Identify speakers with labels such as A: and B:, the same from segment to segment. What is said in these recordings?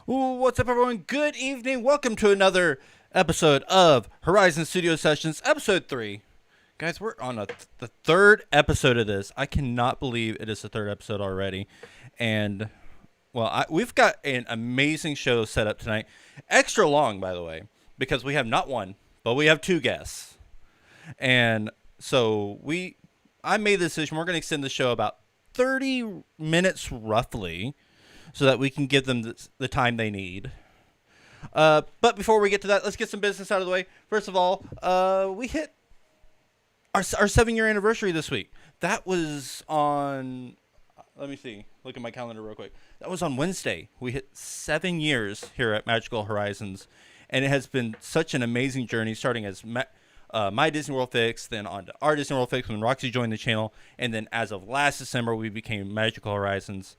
A: What's up, everyone? Good evening. Welcome to another episode of Horizon Studio Sessions, Episode 3. Guys, we're on the third episode of this. I cannot believe it is the third episode already. And, well, we've got an amazing show set up tonight. Extra long, by the way, because we have not one, but we have two guests. And so I made the decision. We're going to extend the show about 30 minutes roughly, so that we can give them the time they need. But before we get to that, let's get some business out of the way. First of all, we hit our 7-year anniversary this week. That was on, let me see, look at my calendar real quick. That was on Wednesday. We hit 7 years here at Magical Horizons, and it has been such an amazing journey, starting as My Disney World Fix, then on to Our Disney World Fix when Roxy joined the channel, and then as of last December, we became Magical Horizons.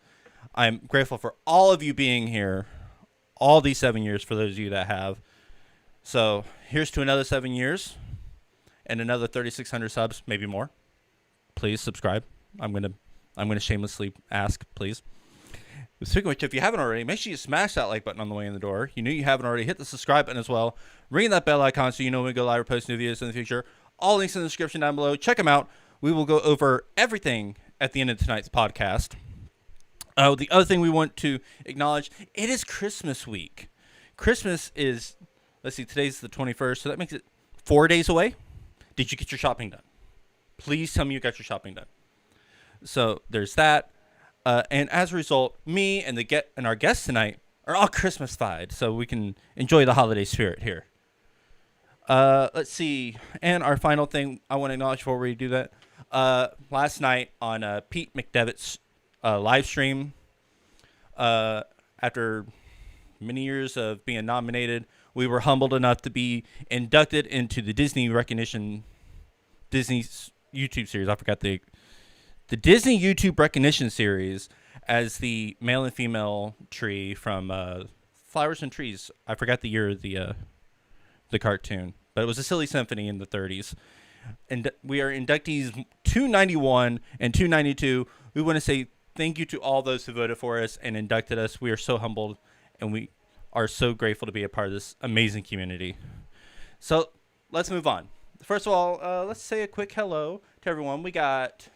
A: I'm grateful for all of you being here, all these 7 years for those of you that have. So here's to another 7 years and another 3,600 subs, maybe more. Please subscribe. I'm gonna shamelessly ask, please. Speaking of which, if you haven't already, make sure you smash that like button on the way in the door. You haven't already. Hit the subscribe button as well. Ring that bell icon so you know when we go live or post new videos in the future. All links in the description down below. Check them out. We will go over everything at the end of tonight's podcast. The other thing we want to acknowledge, it is Christmas week. Christmas is, let's see, today's the 21st, so that makes it 4 days away. Did you get your shopping done? Please tell me you got your shopping done. So there's that. And as a result, me and our guests tonight are all Christmas-fied, so we can enjoy the holiday spirit here. Let's see. And our final thing I want to acknowledge before we do that, last night on Pete McDevitt's live stream, after many years of being nominated, we were humbled enough to be inducted into the Disney's YouTube series. I forgot the Disney YouTube Recognition Series as the male and female tree from Flowers and Trees. I forgot the year of the cartoon, but it was a silly symphony in the 30s. And we are inductees 291 and 292. We want to say thank you to all those who voted for us and inducted us. We are so humbled, and we are so grateful to be a part of this amazing community. So let's move on. First of all, let's say a quick hello to everyone. We got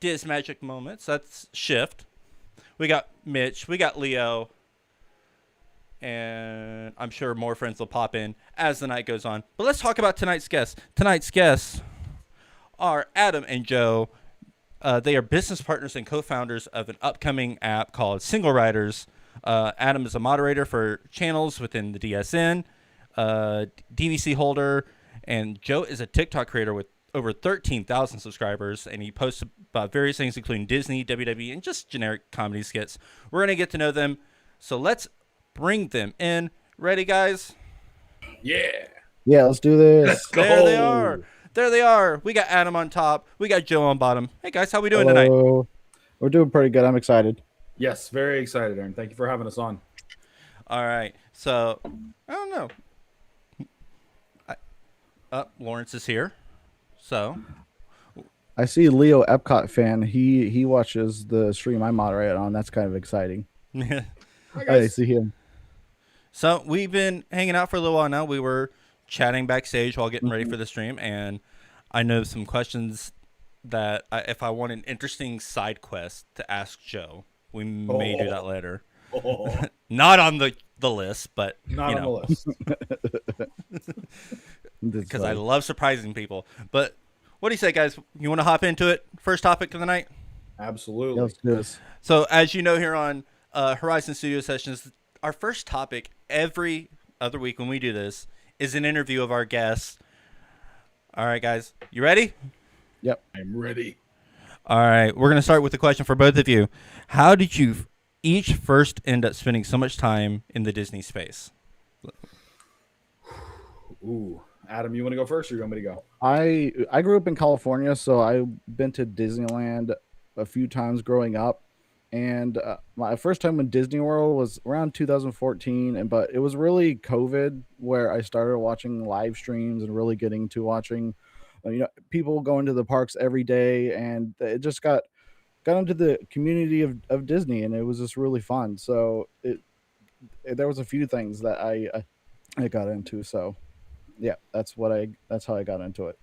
A: Diz Magic Moments. That's Shift. We got Mitch. We got Leo. And I'm sure more friends will pop in as the night goes on. But let's talk about tonight's guests. Tonight's guests are Adam and Joe. They are business partners and co-founders of an upcoming app called Single Riders. Adam is a moderator for channels within the DSN, DVC holder, and Joe is a TikTok creator with over 13,000 subscribers, and he posts about various things, including Disney, WWE, and just generic comedy skits. We're going to get to know them, so let's bring them in. Ready, guys?
B: Yeah.
C: Yeah, let's do this.
B: Let's go.
A: There they are. There they are. We got Adam on top. We got Joe on bottom. Hey, guys, how we doing tonight?
C: We're doing pretty good. I'm excited.
B: Yes, very excited, Aaron. Thank you for having us on.
A: All right. So, I don't know. Lawrence is here. So,
C: I see Leo Epcot fan. He watches the stream I moderate on. That's kind of exciting.
A: yeah.
C: I see him.
A: So, we've been hanging out for a little while now. We were chatting backstage while getting ready for the stream, and I know some questions that if I want an interesting side quest to ask Joe, we may do that later. Not on the list, but
B: Not on the list.
A: because I love surprising people. But what do you say, guys? You want to hop into it? First topic of the night?
B: Absolutely.
C: Yeah, let's do this.
A: So as you know, here on Horizon Studio Sessions, our first topic every other week when we do this is an interview of our guests. All right, guys, you ready?
C: Yep.
B: I'm ready.
A: All right, we're going to start with the question for both of you. How did you each first end up spending so much time in the Disney space?
B: Ooh. Adam, you want to go first or you want me to go?
C: I grew up in California, so I've been to Disneyland a few times growing up. And my first time in Disney World was around 2014, but it was really COVID where I started watching live streams and really getting to watching, people going to the parks every day, and it just got into the community of Disney, and it was just really fun. So there was a few things that I got into. So yeah, that's how I got into it.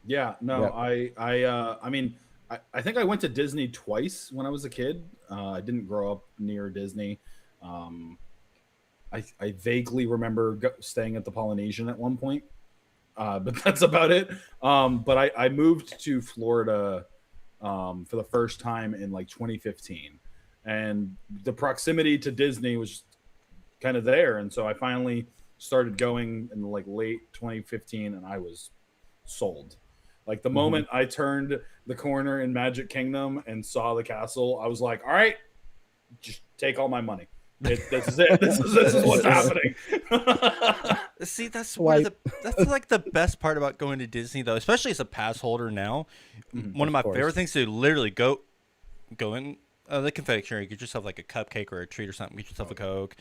B: Yeah, no,
C: Yeah.
B: I mean, I think I went to Disney twice when I was a kid. I didn't grow up near Disney. Um, I vaguely remember staying at the Polynesian at one point, but that's about it. But I moved to Florida for the first time in like 2015, and the proximity to Disney was kind of there, and so I finally started going in like late 2015, and I was sold. Like the
C: Hmm.
B: moment I turned the corner in Magic Kingdom and saw the castle, I was like, "All right, just take all my money. This is it. This is what's happening."
A: See, that's one of
C: Swipe.
A: the that's like the best part about going to Disney though, especially as a pass holder now.
B: Mhm.
A: One of
C: Of
A: my
C: course.
A: favorite things to literally go in the confectionery, get yourself like a cupcake or a treat or something, get yourself a Coke,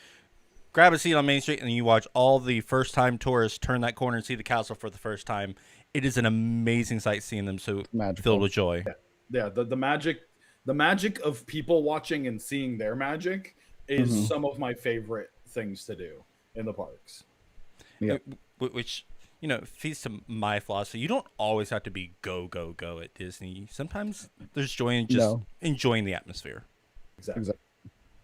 A: grab a seat on Main Street, and you watch all the first time tourists turn that corner and see the castle for the first time. It is an amazing sight seeing them so
C: Magical.
A: filled with joy.
B: Yeah, the magic of people watching and seeing their magic is
C: Mhm.
B: some of my favorite things to do in the parks.
C: Yep.
A: Which feeds to my philosophy. You don't always have to be go go go at Disney. Sometimes there's joy in just
C: No.
A: enjoying the atmosphere.
B: Exactly.
C: Exactly.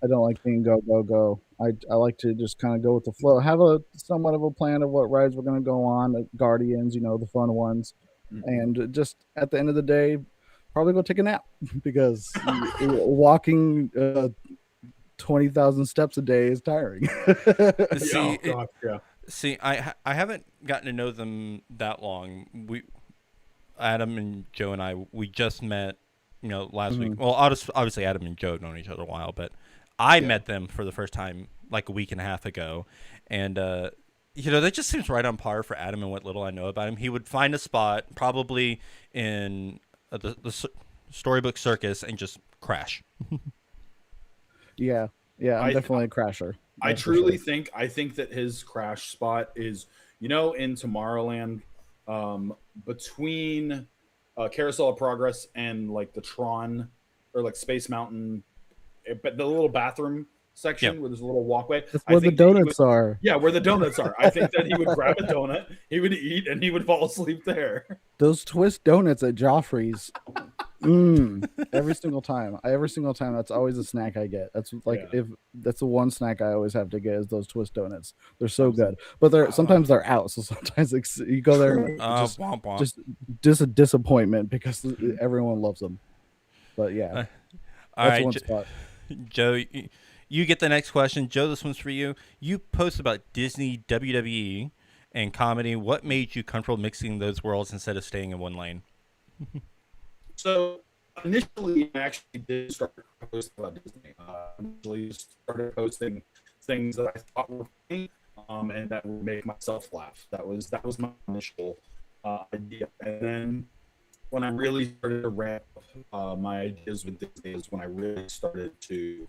C: I don't like being go go go. I like to just kind of go with the flow. Have a somewhat of a plan of what rides we're gonna go on. Like Guardians, the fun ones,
B: Mhm.
C: and just at the end of the day, probably go take a nap because walking 20,000 steps a day is tiring.
B: Yeah,
A: See,
B: oh god, yeah.
A: I haven't gotten to know them that long. Adam and Joe and we just met, last week.
C: Mhm.
A: Well, obviously Adam and Joe have known each other a while, but I
B: Yeah.
A: met them for the first time like a week and a half ago, and that just seems right on par for Adam and what little I know about him. He would find a spot, probably in the Storybook Circus, and just crash.
C: Yeah, yeah, I'm
B: I
C: definitely a crasher.
B: I
C: That's for
B: truly
C: sure.
B: think that his crash spot is, in Tomorrowland, between Carousel of Progress and like the Tron or like Space Mountain, but the little bathroom
A: Yeah.
B: section where there's a little walkway.
C: That's
B: I
C: where the
B: think that he would,
C: donuts are.
B: yeah, where the donuts are. I think that he would grab a donut, he would eat, and he would fall asleep there.
C: Those twist donuts at Joffrey's. Every single time. That's always a snack I get. That's like
B: Yeah.
C: if that's the one snack I always have to get is those twist donuts. They're so
B: Absolutely.
C: good, but sometimes they're out. So sometimes you go there and
A: Womp womp.
C: just a disappointment because everyone loves them. But yeah,
A: All
C: that's
A: right,
C: one spot.
A: Joe, you get the next question. Joe, this one's for you. You post about Disney, WWE, and comedy. What made you comfortable mixing those worlds instead of staying in one lane?
B: So initially, I actually did start posting about Disney. Initially, started posting things that I thought were funny, and that would make myself laugh. That was my initial idea. And then when I really started to ramp up my ideas with Disney is when I really started to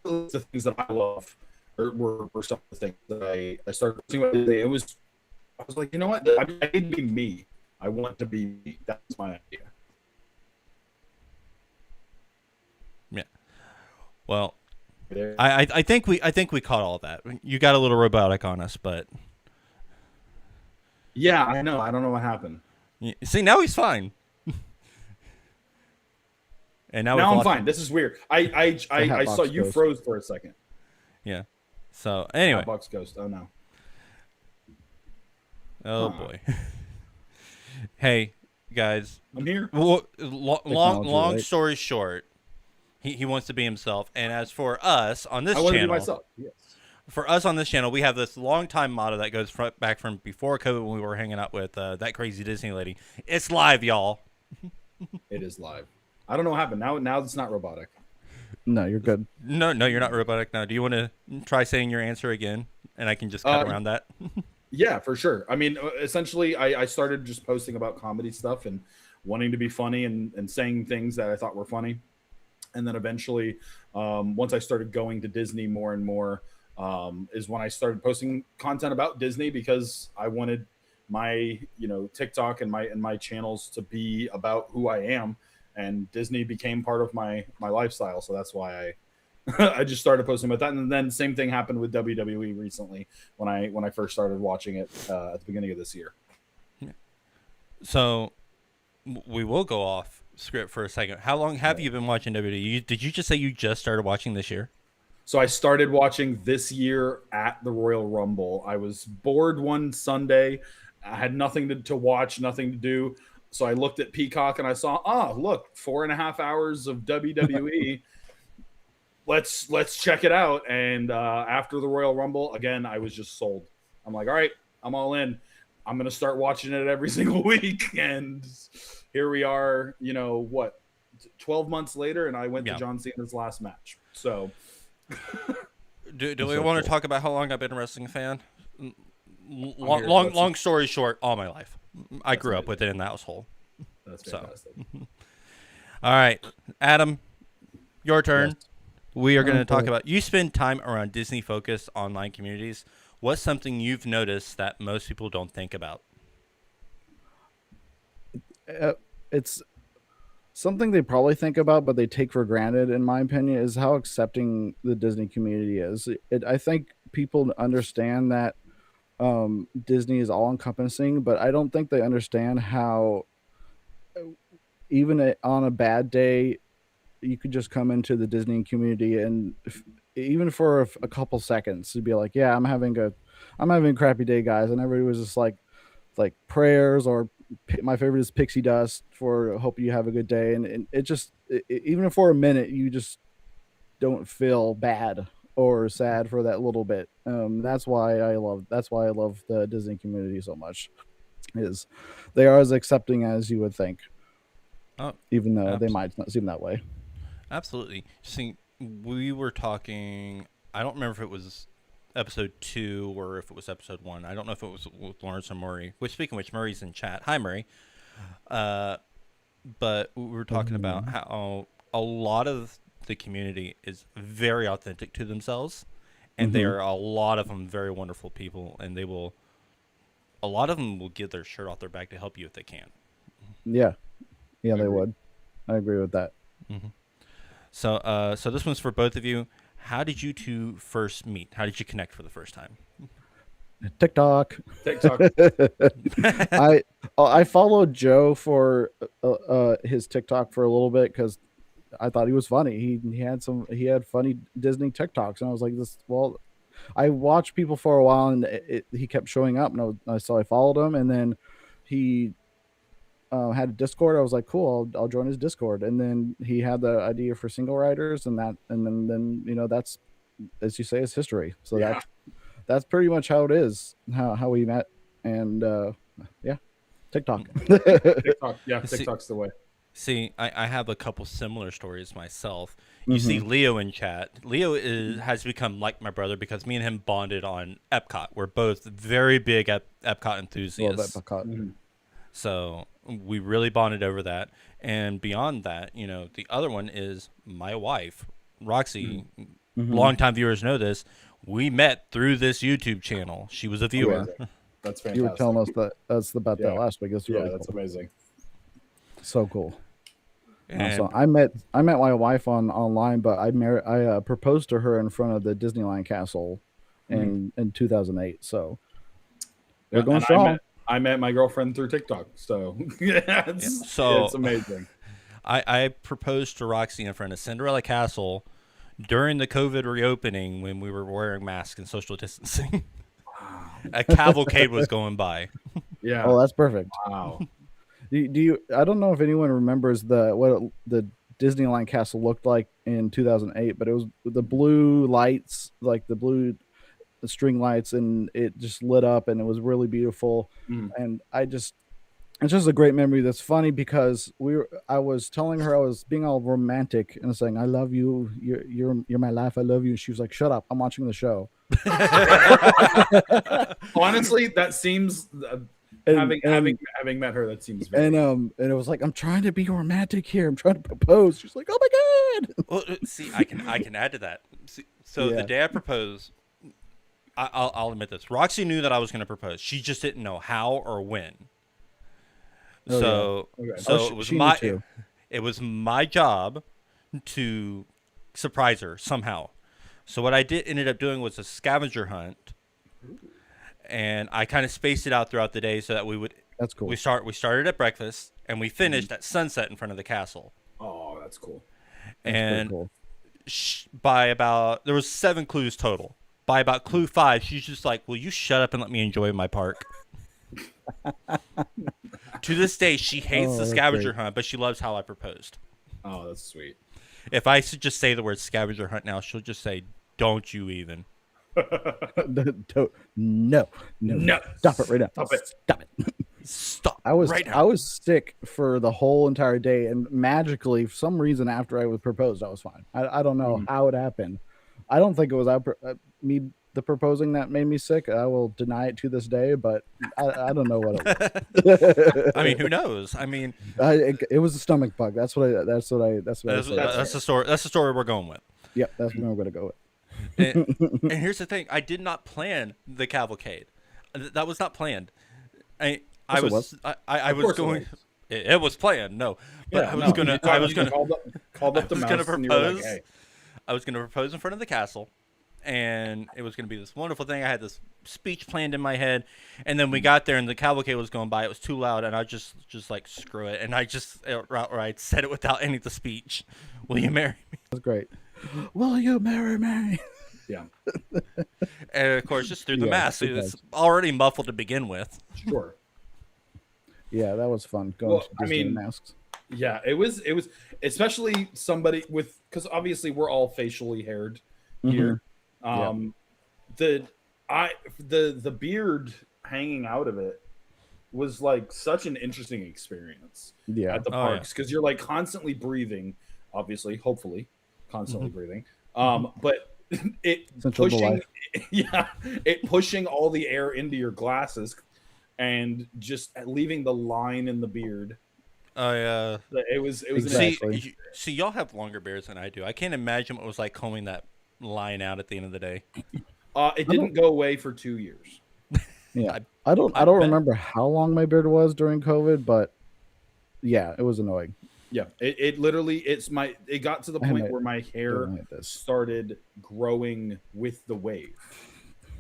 B: the things that I love were some of the things that I started doing with Disney. I was like, you know what? I need to be me. I want to be me. That's my idea.
A: Yeah. Well,
B: There.
A: I think we caught all that. You got a little robotic on us, but
B: Yeah, I know. I don't know what happened.
A: see, now he's fine. And now
B: Now
A: we've
B: I'm
A: lost
B: fine.
A: him.
B: This is weird. I saw
C: Hatbox
B: you
C: Ghost.
B: froze for a second.
A: Yeah. So anyway,
B: Box Ghost. Oh no.
A: oh
B: Huh.
A: boy. Hey guys,
B: I'm here.
A: long
C: Technology, right?
A: story short, he wants to be himself. And as for us on this
B: I want to be
A: channel,
B: myself. Yes.
A: for us on this channel, we have this long time motto that goes back from before COVID when we were hanging out with that crazy Disney lady. It's live, y'all.
B: It is live. I don't know what happened. Now it's not robotic.
C: No, you're good.
A: No, you're not robotic now. Do you want to try saying your answer again, and I can just cut around that?
B: Yeah, for sure. I mean, essentially, I started just posting about comedy stuff and wanting to be funny and saying things that I thought were funny. And then eventually, once I started going to Disney more and more, is when I started posting content about Disney because I wanted my TikTok and my channels to be about who I am, and Disney became part of my lifestyle. So that's why I just started posting about that, and then same thing happened with WWE recently when I first started watching it at the beginning of this year.
A: So we will go off script for a second. How long have you been watching WWE? Did you just say you just started watching this year?
B: So I started watching this year at the Royal Rumble. I was bored one Sunday. I had nothing to watch, nothing to do. So I looked at Peacock and I saw, look, 4.5 hours of WWE. Let's check it out. And after the Royal Rumble, again, I was just sold. I'm like, all right, I'm all in. I'm gonna start watching it every single week. And here we are, 12 months later, and I went to John Cena's last match. So
A: do we want to talk about how long I've been a wrestling fan? Long story short, all my life. I grew up with it in that household.
B: That's fantastic.
A: All right, Adam, your turn.
C: Yes.
A: We are going to talk about, you spend time around Disney-focused online communities. What's something you've noticed that most people don't think about?
C: It's something they probably think about, but they take for granted, in my opinion, is how accepting the Disney community is. I think people understand that Disney is all-encompassing, but I don't think they understand how even on a bad day, you could just come into the Disney community and even for a couple seconds to be like, yeah, I'm having a crappy day, guys. And everybody was just like prayers, or my favorite is pixie dust for hope you have a good day. And it just, even for a minute, you just don't feel bad or sad for that little bit. That's why I love the Disney community so much, is they are as accepting as you would think. Even though they might not seem that way.
A: Absolutely. See, we were talking, I don't remember if it was episode 2 or if it was episode 1. I don't know if it was with Lawrence or Murray. Which, speaking of which, Murray's in chat. Hi, Murray. But we were talking about how a lot of the community is very authentic to themselves, and they are, a lot of them, very wonderful people, and a lot of them will give their shirt off their back to help you if they can.
C: Yeah, they would. I agree with that.
A: Mm-hmm. So this one's for both of you. How did you two first meet? How did you connect for the first time?
C: TikTok. I followed Joe for his TikTok for a little bit because I thought he was funny. He had funny Disney TikToks, and I was like, I watched people for a while, and he kept showing up, and so I followed him, and then he had a Discord. I was like, cool, I'll join his Discord. And then he had the idea for single riders, and then that's, as you say, is history. So that's pretty much how it is, how we met. And TikTok.
B: TikTok. Yeah, TikTok's the way.
A: See, I have a couple similar stories myself. You see Leo in chat. Leo has become like my brother because me and him bonded on Epcot. We're both very big Epcot enthusiasts.
C: Love Epcot.
A: So we really bonded over that. And beyond that, the other one is my wife, Roxy. Longtime viewers know this. We met through this YouTube channel. She was a viewer.
B: That's fantastic.
C: You were telling us about that last week. That's really
B: that's
C: cool.
B: amazing.
C: So cool.
A: And
C: so I met my wife online, but I proposed to her in front of the Disneyland castle in 2008. So we're going strong.
B: I met my girlfriend through TikTok, so it's amazing.
A: I proposed to Roxy in front of Cinderella Castle during the COVID reopening when we were wearing masks and social distancing. A cavalcade was going by.
B: Yeah.
C: Oh, that's perfect.
B: Wow.
C: Do you? I don't know if anyone remembers what the Disneyland castle looked like in 2008, but it was the blue lights, like the blue string lights, and it just lit up, and it was really beautiful. And it's just a great memory. That's funny because I was telling her, I was being all romantic and saying, I love you, you're my life, I love you. And she was like, shut up, I'm watching the show.
B: Honestly, that seems having met her, that seems very
C: and it was like, I'm trying to be romantic here, I'm trying to propose. She's like, oh my god.
A: Well, see, I can add to that. The day I proposed, I'll admit this, Roxy knew that I was going to propose. She just didn't know how or when. It was my job to surprise her somehow. So what I ended up doing was a scavenger hunt, and I kind of spaced it out throughout the day so that we would.
C: That's cool.
A: We started at breakfast and we finished at sunset in front of the castle.
B: Oh, that's cool.
C: That's
A: And
C: cool.
A: by about there was 7 clues total. By about clue 5, she's just like, "Will you shut up and let me enjoy my park?" To this day, she hates the scavenger hunt, but she loves how I proposed.
B: Oh, that's sweet.
A: If I should just say the word scavenger hunt now, she'll just say, "Don't you even."
C: No. Stop it right now.
B: Stop it.
C: Stop it.
A: Stop.
C: I was
A: right now.
C: I was sick for the whole entire day, and magically, for some reason, after I was proposed, I was fine. I don't know how it happened. I don't think it was the proposing that made me sick. I will deny it to this day, but I don't know what it was.
A: I mean, who knows? I mean,
C: it was a stomach bug. That's what I
A: that's the story. That's the story we're going with.
C: Yep, that's what I'm going to go with.
A: And here's the thing: I did not plan the cavalcade. That was not planned. I was going. It was planned. No, but I was gonna
B: called up the mouse and you were like, hey.
A: I was gonna propose in front of the castle, and it was gonna be this wonderful thing. I had this speech planned in my head, and then we got there, and the cavalcade was going by. It was too loud, and I just like screw it, and I just outright said it without any of the speech. Will you marry me?
C: That's great. Will you marry me?
B: Yeah.
A: And of course, just through the mask. So it's already muffled to begin with.
B: Sure.
C: Yeah, that was fun. Going to Disney masks.
B: Yeah, it was especially somebody with, because obviously we're all facially haired here. The beard hanging out of it was like such an interesting experience at the parks, because you're like constantly breathing, obviously, hopefully constantly breathing. But it pushing all the air into your glasses and just leaving the line in the beard.
A: Oh yeah,
B: it was
C: exactly.
A: See, y'all have longer beards than I do. I can't imagine what it was like combing that line out at the end of the day.
B: It didn't go away for 2 years.
C: Yeah, I don't remember how long my beard was during COVID, but yeah, it was annoying.
B: Yeah, it literally it got to the point where my hair started growing with the wave.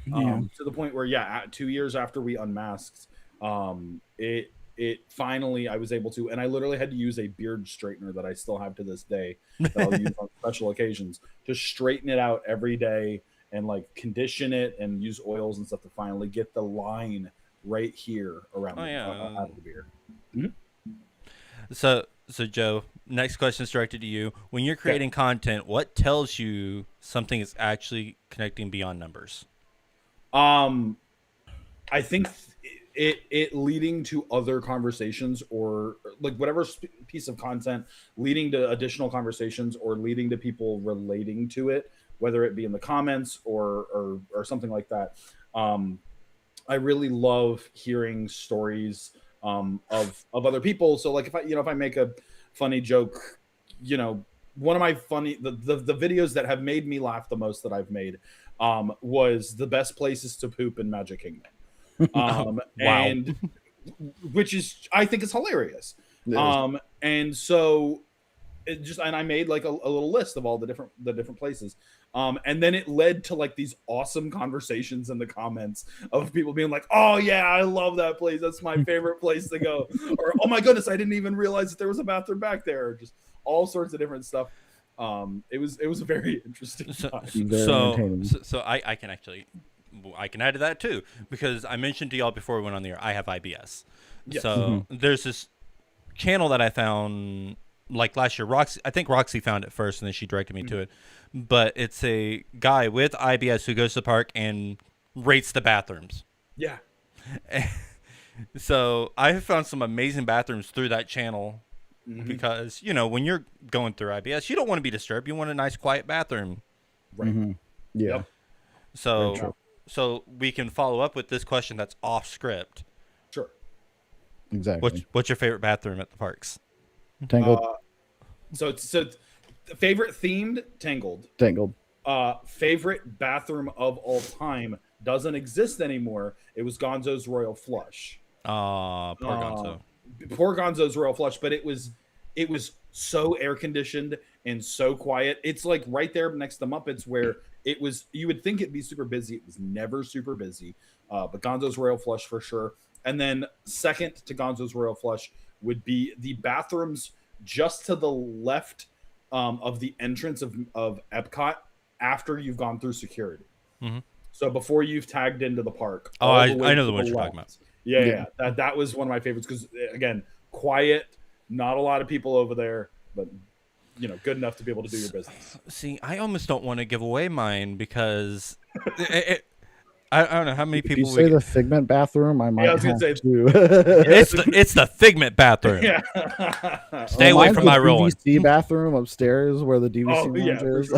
B: To the point where 2 years after we unmasked, it finally, I was able to, and I literally had to use a beard straightener that I still have to this day that I'll use on special occasions to straighten it out every day and like condition it and use oils and stuff to finally get the line right here around out of the beard. Mm-hmm.
A: So Joe, next question is directed to you. When you're creating content, what tells you something is actually connecting beyond numbers?
B: I think it leading to other conversations, or like whatever piece of content leading to additional conversations or leading to people relating to it, whether it be in the comments or something like that. I really love hearing stories of other people. So like if I make a funny joke, one of my the videos that have made me laugh the most that I've made was the best places to poop in Magic Kingdom.
A: Wow.
B: And which is, I think, is hilarious. And so I made like a little list of all the different places. And then it led to like these awesome conversations in the comments of people being like, "Oh yeah, I love that place. That's my favorite place to go." Or, "Oh my goodness, I didn't even realize that there was a bathroom back there." Or just all sorts of different stuff. It was a very interesting time.
A: So I can add to that too, because I mentioned to y'all before we went on the air, I have IBS. Yes. So there's this channel that I found like last year. I think Roxy found it first, and then she directed me to it. But it's a guy with IBS who goes to the park and rates the bathrooms.
B: Yeah.
A: So I have found some amazing bathrooms through that channel, because when you're going through IBS, you don't want to be disturbed. You want a nice, quiet bathroom.
B: Right.
C: Mm-hmm. Yeah.
B: Yep.
A: So we can follow up with this question that's off script.
B: Sure.
C: Exactly.
A: What's your favorite bathroom at the parks?
C: Tangled.
B: So favorite themed Tangled. Favorite bathroom of all time doesn't exist anymore. It was Gonzo's Royal Flush.
A: Poor Gonzo.
B: Poor Gonzo's Royal Flush, but it was it was so air conditioned and so quiet. It's like right there next to Muppets, where it was. You would think it'd be super busy. It was never super busy. But Gonzo's Royal Flush for sure. And then second to Gonzo's Royal Flush would be the bathrooms just to the left of the entrance of Epcot after you've gone through security.
A: Mm-hmm.
B: So before you've tagged into the park.
A: Oh, I know the one you're talking about.
B: Yeah. That was one of my favorites because, again, quiet, not a lot of people over there, but, good enough to be able to do your business.
A: See, I almost don't want to give away mine because I don't know how many people.
C: If you say the Figment bathroom, I might have to.
A: It's the Figment bathroom.
B: Yeah.
A: Stay away from my real one.
C: DVC bathroom upstairs where the DVC lounge is.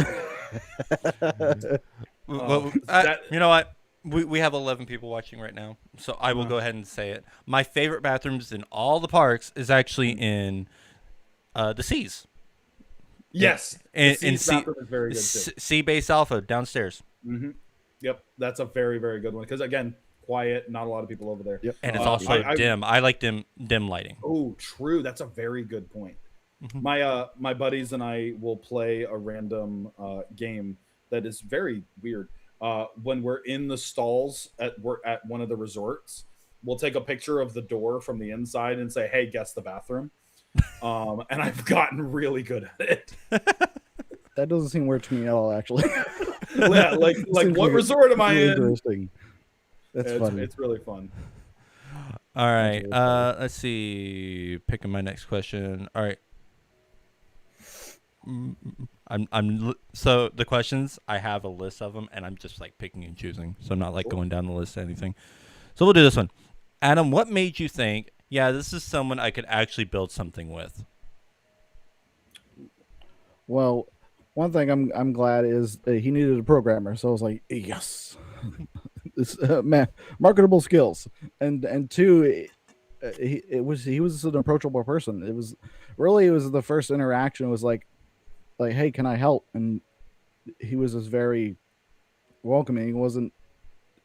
A: You know what? We have 11 people watching right now, so I will go ahead and say it. My favorite bathrooms in all the parks is actually in the C's.
B: Yes,
A: and
B: bathroom is very good too.
A: C Base Alpha downstairs.
B: Mm-hmm. Yep, that's a very, very good one because, again, quiet, not a lot of people over there.
C: Yep.
A: And it's also dim. I like dim lighting.
B: Oh, true. That's a very good point.
A: Mm-hmm.
B: My buddies and I will play a random game that is very weird. When we're in the stalls at one of the resorts, we'll take a picture of the door from the inside and say, "Hey, guess the bathroom." And I've gotten really good at it.
C: That doesn't seem weird to me at all, actually.
B: Yeah, like what resort am I in?
C: Interesting. That's funny. It's
B: really fun.
A: All right. Let's see. Picking my next question. All right. So the questions, I have a list of them, and I'm just like picking and choosing. So I'm not like going down the list or anything. So we'll do this one. Adam, what made you think, yeah, this is someone I could actually build something with?
C: Well, one thing I'm glad is he needed a programmer, so I was like, yes, this marketable skills, and two, he was an approachable person. It was the first interaction was like, hey, can I help? And he was just very welcoming. He wasn't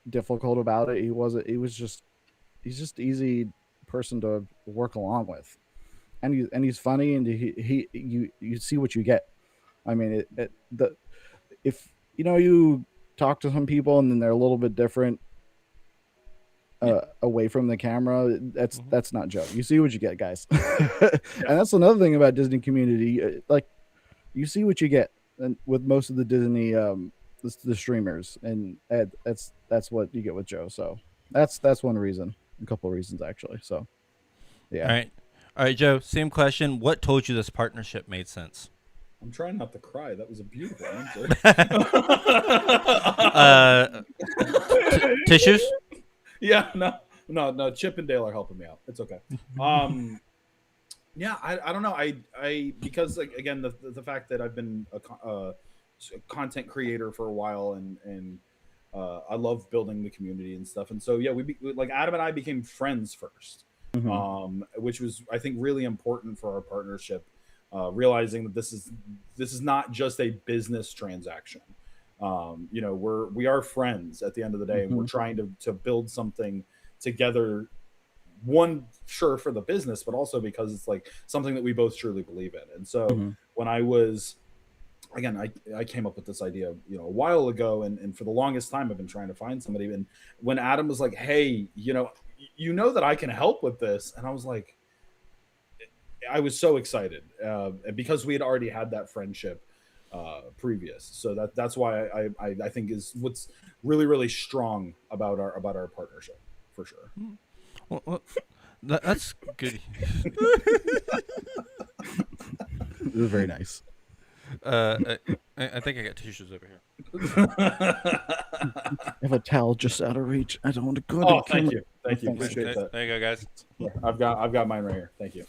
C: difficult about it. He's just easy person to work along with, and he's funny, and you see what you get. I mean, if you talk to some people and then they're a little bit different away from the camera, that's not Joe. You see what you get, guys. And that's another thing about Disney Community, like you see what you get, and with most of the Disney the streamers, and that's what you get with Joe. So that's one reason, a couple of reasons actually. So yeah.
A: All right, Joe. Same question. What told you this partnership made sense?
B: I'm trying not to cry. That was a beautiful answer.
A: Tissues?
B: Yeah, no. Chip and Dale are helping me out. It's okay. Yeah, I don't know. I because like, again, the fact that I've been a content creator for a while, and I love building the community and stuff. And so yeah, like Adam and I became friends first, which was, I think, really important for our partnership. Realizing that this is not just a business transaction. We are friends at the end of the day, and we're trying to build something together. One, sure, for the business, but also because it's like something that we both truly believe in. And so when I came up with this idea, a while ago, and for the longest time I've been trying to find somebody. And when Adam was like, "Hey, that I can help with this," and I was like, I was so excited because we had already had that friendship previous. So that's why I think is what's really, really strong about our partnership, for sure.
A: Well, that's good.
C: It was very nice.
A: I think I got tissues over here.
C: I have a towel just out of reach. I don't want to go.
B: Oh, thank you. Appreciate that.
A: There you go, guys.
B: Yeah, I've got mine right here. Thank you.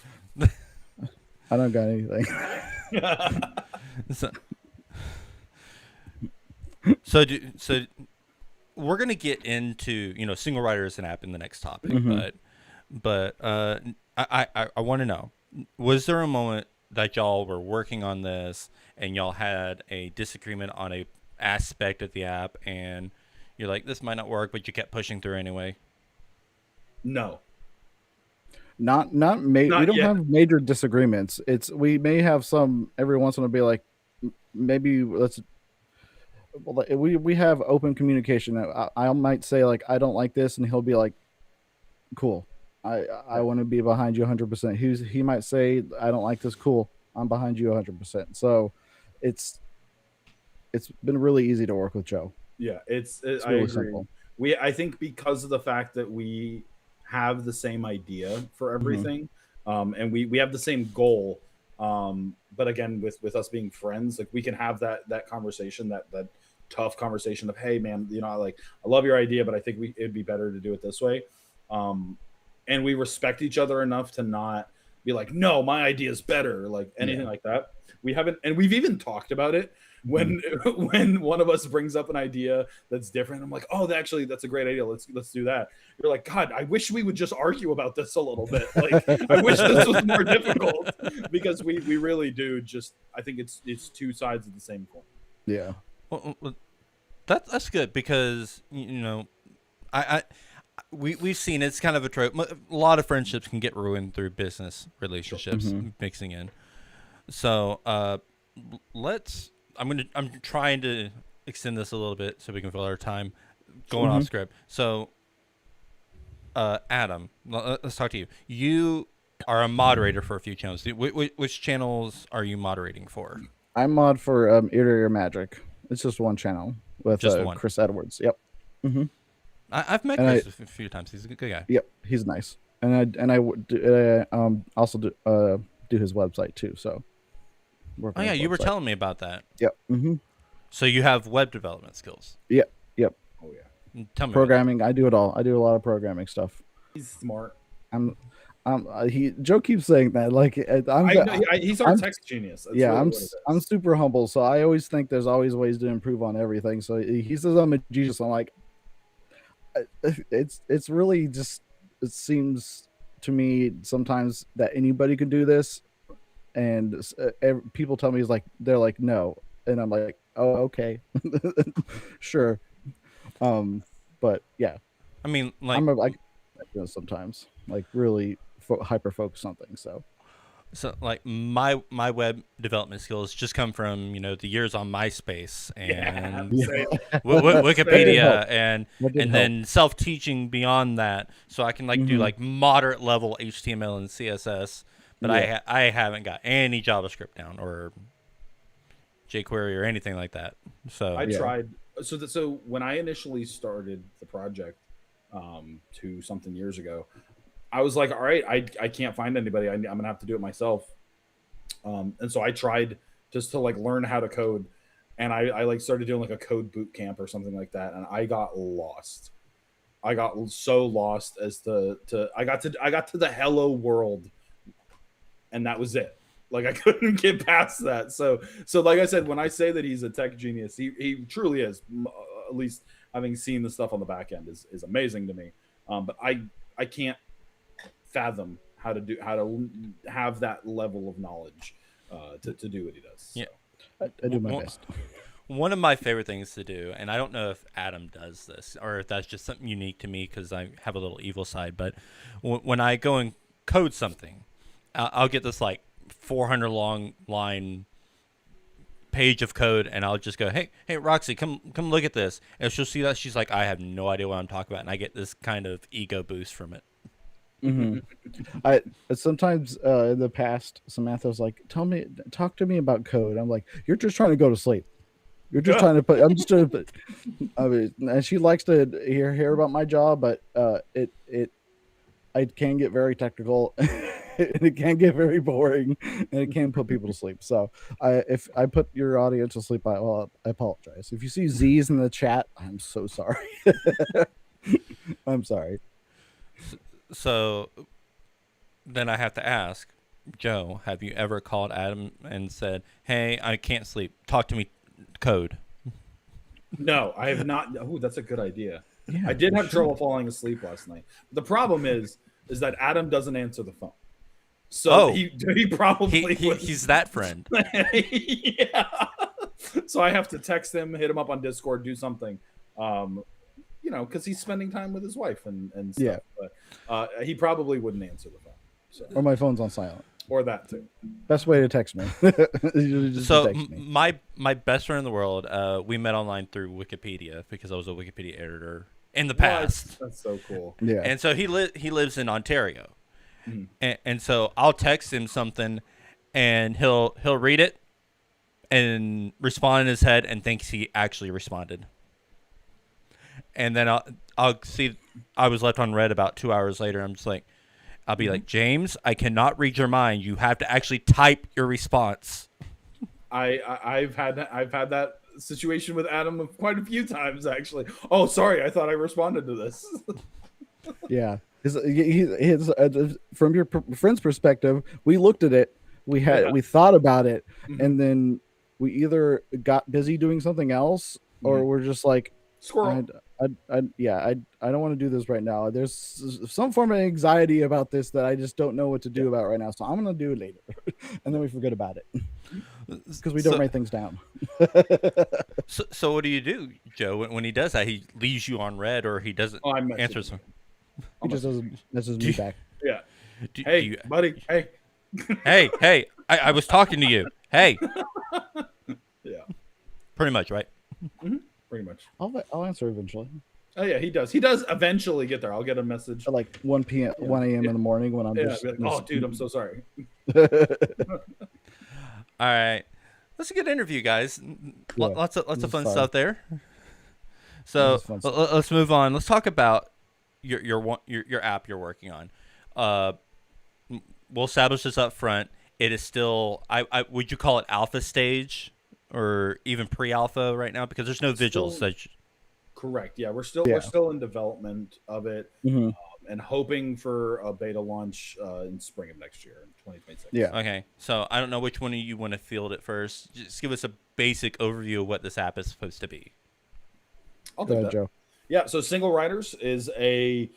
C: I don't got anything.
A: So we're gonna get into single rider as an app in the next topic, but I want to know, was there a moment that y'all were working on this and y'all had a disagreement on a aspect of the app, and you're like, this might not work, but you kept pushing through anyway?
B: No.
C: We
B: Not
C: don't
B: yet.
C: have major disagreements. We may have some every once in a while, be like, maybe let's well, we have open communication. I might say like I don't like this, and he'll be like, cool. I want to be behind you 100%. He might say I don't like this. Cool. I'm behind you 100%. So it's it's been really easy to work with Joe.
B: Yeah,
C: It's
B: I
C: really
B: agree.
C: simple.
B: I think because of the fact that we have the same idea for
C: Hmm.
B: everything, and we have the same goal. But again, with us being friends, like we can have that conversation, that tough conversation of, hey man, like I love your idea, but I think it'd be better to do it this way. Um, and we respect each other enough to not be like, no, my idea is better, like anything
C: Yeah.
B: like that. We haven't, and we've even talked about it
C: Hmm.
B: when when one of us brings up an idea that's different. I'm like, oh, actually, that's a great idea. Let's do that. You're like, God, I wish we would just argue about this a little bit. Like, I wish this was more difficult because we really do. Just I think it's two sides of the same coin.
C: Yeah.
A: Well, that's good because I we've seen it's kind of a trope. A lot of friendships can get ruined through business relationships
C: Hmm.
A: mixing in. So let's. I'm trying to extend this a little bit so we can fill our time going
C: Hmm.
A: off script. So Adam, let's talk to you. You are a moderator for a few channels. Which channels are you moderating for?
C: I mod for Ear to Ear Magic. It's just one channel with
A: Just one.
C: Chris Edwards. Yep. Hmm.
A: I've met
C: And I
A: Chris a few times. He's a good guy.
C: Yep, he's nice. Also do his website too. So work
A: Oh
C: on
A: yeah,
C: his
A: you were
C: website.
A: telling me about that.
C: Yep. Hmm.
A: So you have web development skills.
C: Yep. Yep.
B: Oh yeah,
A: Tell me about that.
C: Programming. I do it all. I do a lot of programming stuff.
B: he's smart.
C: I'm. He Joe keeps saying that like
B: I know he's our
C: I'm
B: tech genius. That's
C: yeah
B: really what it
C: I'm
B: is.
C: super humble, so I always think there's always ways to improve on everything. So he says I'm a genius. I'm like, it's really just, it seems to me sometimes that anybody can do this, and people tell me he's like, they're like no, and I'm like, oh okay. Sure. um but yeah,
A: I mean, like,
C: I do it sometimes, like really hyper focus on things. So
A: so like my web development skills just come from the years on MySpace
B: Yeah,
A: and
B: same.
C: that did help.
A: Wikipedia and
C: That did help.
A: then self teaching beyond that, so I can like do
C: Hmm.
A: like moderate level HTML and CSS, but
C: Yeah.
A: I haven't got any JavaScript down or jQuery or anything like that. So
B: I
C: Yeah.
B: tried. So when I initially started the project, to something years ago, I was like, all right, I can't find anybody. I'm gonna have to do it myself. And so I tried just to like learn how to code, and I like started doing like a code boot camp or something like that, and I got lost. I got so lost as to I got to the hello world, and that was it. Like I couldn't get past that. So like I said, when I say that he's a tech genius, he truly is. At least having seen the stuff on the back end is amazing to me. But I can't fathom how to have that level of knowledge to do what he does.
A: yeah.
B: So.
C: I do my
A: One
C: best.
A: one of my favorite things to do, and I don't know if Adam does this or if that's just something unique to me because I have a little evil side, but when I go and code something, I'll get this like 400 long line page of code, and I'll just go, hey Roxy, come look at this, and she'll see that she's like, I have no idea what I'm talking about, and I get this kind of ego boost from it.
C: Hmm. I sometimes in the past, Samantha was like, talk to me about code. I'm like, you're just trying to go to sleep. You're just trying to put. I'm just trying to put. I mean, and she likes to hear about my job, but it can get very technical, and it can get very boring, and it can put people to sleep. So if I put your audience to sleep, I apologize. If you see Z's in the chat, I'm so sorry. I'm sorry.
A: So then I have to ask, Joe, have you ever called Adam and said, hey, I can't sleep, talk to me code?
B: No, I have not. Oh, that's a good idea.
C: Yeah,
B: I did
C: you
B: have
C: should.
B: trouble falling asleep last night. The problem is that Adam doesn't answer the phone. So
A: Oh,
B: he probably
A: he's that friend.
B: yeah. So I have to text him, hit him up on Discord, do something. Because he's spending time with his wife and
C: Yeah.
B: stuff. But he probably wouldn't answer the phone.
C: or my phone's on silent.
B: or that too.
C: Best way to text me. You just
A: So
C: text me.
A: my best friend in the world, we met online through Wikipedia because I was a Wikipedia editor in the
B: What?
A: past.
B: That's so cool.
C: Yeah.
A: And so he lives in Ontario,
B: Mhm.
A: and so I'll text him something, and he'll read it, and respond in his head, and thinks he actually responded. And then I'll see I was left on red about 2 hours later. I'm just like, I'll be like, James, I cannot read your mind. You have to actually type your response.
B: I've had that situation with Adam quite a few times actually. Oh, sorry, I thought I responded to this.
C: Yeah. From your friend's perspective, we looked at it, we thought about it, and then we either got busy doing something else, or we're just like,
B: Squirrel.
C: I don't want to do this right now. There's some form of anxiety about this that I just don't know what to do about right now. So I'm going to do it later. And then we forget about it because we don't write things down.
A: So what do you do, Joe, when he does that? He leaves you on red, or he doesn't
B: Oh, I messaged
A: answer
B: him.
A: some.
C: He just doesn't message
A: Do
C: me
A: you-
C: back.
B: Yeah.
A: Do,
B: Hey,
A: do you,
B: buddy. Hey.
A: hey, I was talking to you. Hey,
B: Yeah.
A: pretty much, right?
B: Pretty much.
C: I'll answer eventually.
B: Oh yeah, he does. He does eventually get there. I'll get a message.
C: At like 1 p.m., 1 a.m. in the morning when I'm
B: Yeah,
C: just
B: be like, oh, dude, I'm so sorry.
A: All right, that's a good interview, guys.
C: Yeah,
A: Lots of
C: this is
A: fun
C: fun.
A: stuff there. So
C: This is fun stuff.
A: let's move on. Let's talk about your app you're working on. We'll establish this up front. It is still, I would you call it alpha stage or even pre-alpha right now, because there's no visuals.
B: Still- Correct. Yeah, we're still in development of it,
C: Mhm.
B: and hoping for a beta launch in spring of next year, in 2026.
C: Yeah.
A: Okay, so I don't know which one of you want to field it first. Just give us a basic overview of what this app is supposed to be.
B: I'll
C: Go
B: do
C: ahead,
B: that.
C: Joe.
B: Yeah, so Single Riders is a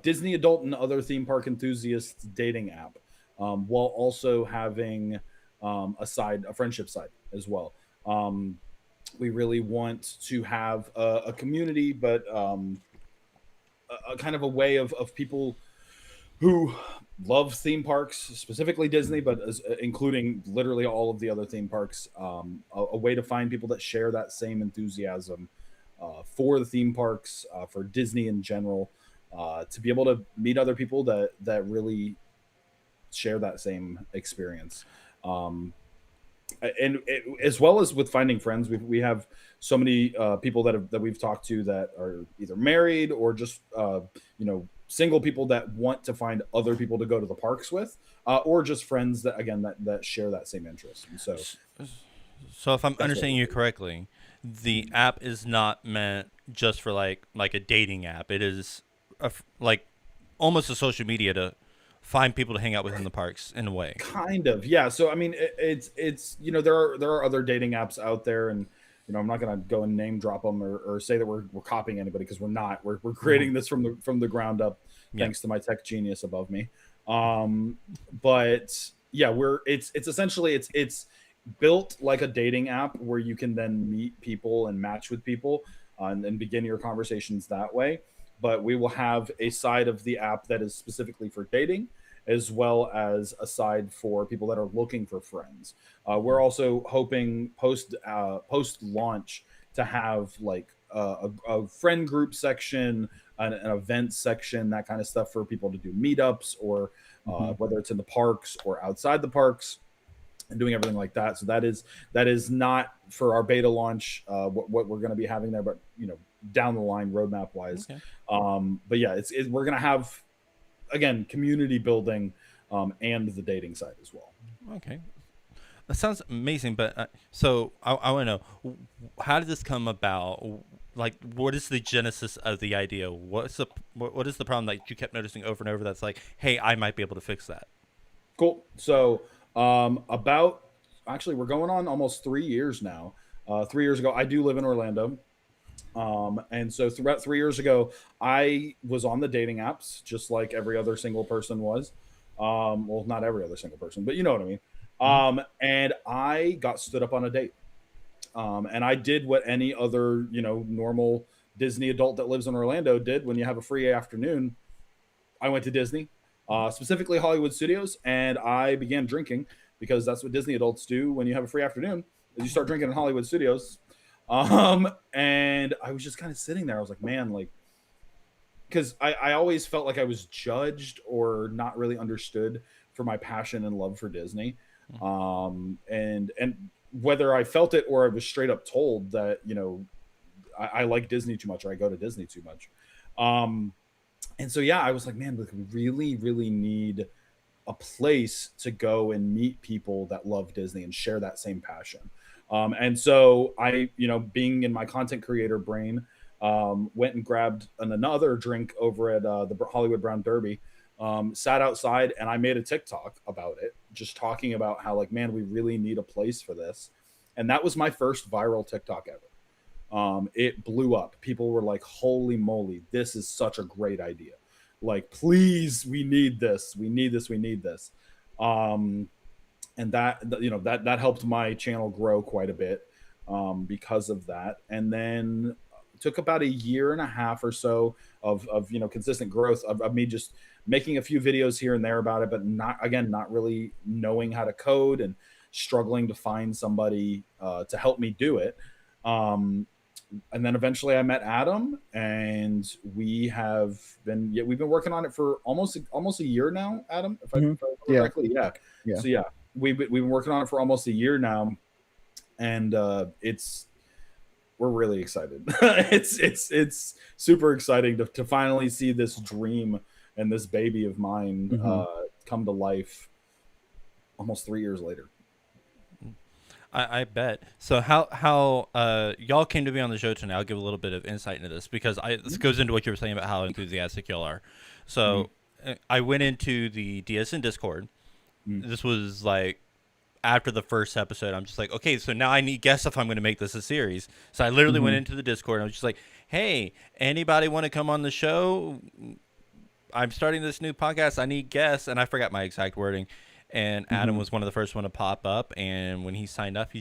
B: Disney adult and other theme park enthusiasts dating app, while also having a friendship side as well. We really want to have a community, but a kind of a way of people who love theme parks, specifically Disney, but including literally all of the other theme parks. A way to find people that share that same enthusiasm for the theme parks, for Disney in general, to be able to meet other people that really share that same experience. And as well as with finding friends, we have so many people that we've talked to that are either married or just single people that want to find other people to go to the parks with, or just friends that share that same interest. And so
A: So if I'm
B: what
A: understanding
B: we
A: you correctly, the app is not meant just for like a dating app. It is like almost a social media to find people to hang out with in the parks in a way.
B: kind of, yeah. So I mean, it's there are other dating apps out there, and I'm not gonna go and name drop them or say that we're copying anybody, because we're not. We're creating this from the ground up,
A: Yeah.
B: thanks to my tech genius above me. But yeah, it's essentially it's built like a dating app where you can then meet people and match with people, and begin your conversations that way. But we will have a side of the app that is specifically for dating, as well as a side for people that are looking for friends. We're also hoping post launch to have like a friend group section, an event section, that kind of stuff for people to do meetups, or whether it's in the parks or outside the parks, and doing everything like that. So that is not for our beta launch, what we're going to be having there, but down the line, roadmap wise.
A: Okay.
B: But yeah, we're going to have, again, community building, and the dating side as well.
A: Okay. That sounds amazing, but so I want to know, how did this come about? Like, what is the genesis of the idea? What is the problem that you kept noticing over and over that's like, hey, I might be able to fix that?
B: Cool. So actually, we're going on almost 3 years now. 3 years ago, I do live in Orlando. And so about 3 years ago, I was on the dating apps, just like every other single person was. Well, not every other single person, but you know what I mean. And I got stood up on a date. And I did what any other, normal Disney adult that lives in Orlando did when you have a free afternoon. I went to Disney. specifically Hollywood Studios, and I began drinking because that's what Disney adults do when you have a free afternoon. Is you start drinking in Hollywood Studios. And I was just kind of sitting there. I was like, man, like, because I always felt like I was judged or not really understood for my passion and love for Disney. And whether I felt it or I was straight up told that, I like Disney too much or I go to Disney too much. And so, yeah, I was like, man, look, we really, really need a place to go and meet people that love Disney and share that same passion. And so I, being in my content creator brain, went and grabbed another drink over at the Hollywood Brown Derby, sat outside, and I made a TikTok about it, just talking about how, like, man, we really need a place for this. And that was my first viral TikTok ever. It blew up. People were like, holy moly, this is such a great idea. Like, please, we need this. We need this. We need this. And that helped my channel grow quite a bit because of that. And then took about a year and a half or so of consistent growth of me just making a few videos here and there about it, but not really knowing how to code and struggling to find somebody to help me do it. And then eventually I met Adam, and we've been working on it for almost a year now, Adam, if I remember correctly. Yeah. So yeah, we've been working on it for almost a year now, and we're really excited. It's super exciting to finally see this dream and this baby of mine come to life almost 3 years later.
A: I bet. So how y'all came to be on the show tonight? I'll give a little bit of insight into this because this goes into what you were saying about how enthusiastic y'all are. So I went into the DSN Discord. This was like after the first episode. I'm just like, okay, so now I need guests if I'm going to make this a series. So I literally went into the Discord and I was just like, hey, anybody want to come on the show? I'm starting this new podcast. I need guests. And I forgot my exact wording. And Adam was one of the first one to pop up. And when he signed up,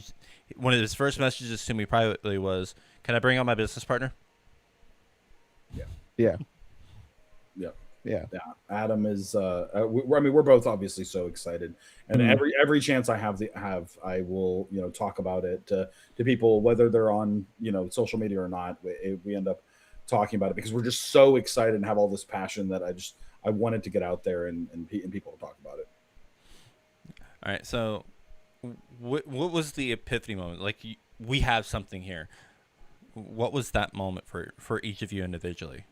A: one of his first messages to me privately was, can I bring on my business partner?
C: Yeah.
B: Adam is we're both obviously so excited, and every chance I have I will talk about it to people, whether they're on social media or not. We end up talking about it because we're just so excited and have all this passion that I wanted to get out there and people talk about it.
A: All right, so what was the epiphany moment? Like, we have something here. What was that moment for each of you individually?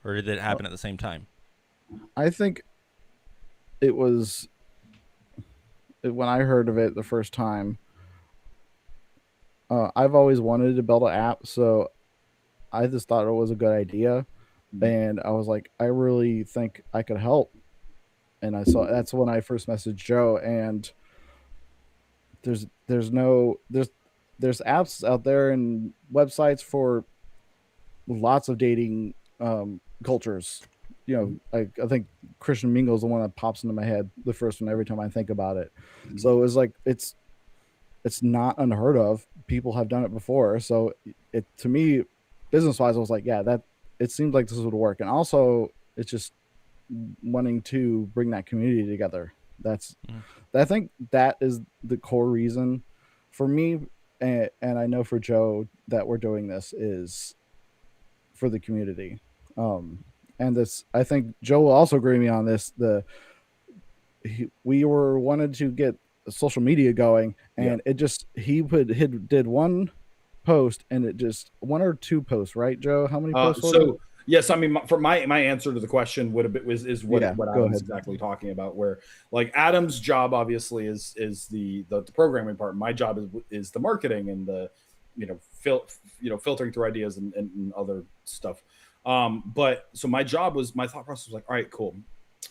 A: Or did it happen at the same time?
C: I think it was when I heard of it the first time. I've always wanted to build an app, so I just thought it was a good idea. And I was like, I really think I could help. And that's when I first messaged Joe. And there's apps out there and websites for lots of dating cultures. I think Christian Mingle is the one that pops into my head, the first one, every time I think about it. So it's like it's not unheard of. People have done it before. So it, to me, business wise, I was like, yeah, that it seems like this would work. And also, it's just wanting to bring that community together. I think that is the core reason for me, and I know for Joe that we're doing this is for the community. And this, I think Joe will also agree with me on this. We wanted to get social media going, and he did one post, and it just one or two posts, right, Joe? How many posts?
B: Yes, I mean, for my answer to the question would have been is what Adam's exactly talking about. Where, like, Adam's job obviously is the programming part. My job is the marketing and the filtering through ideas and other stuff. But so my thought process was like, all right, cool.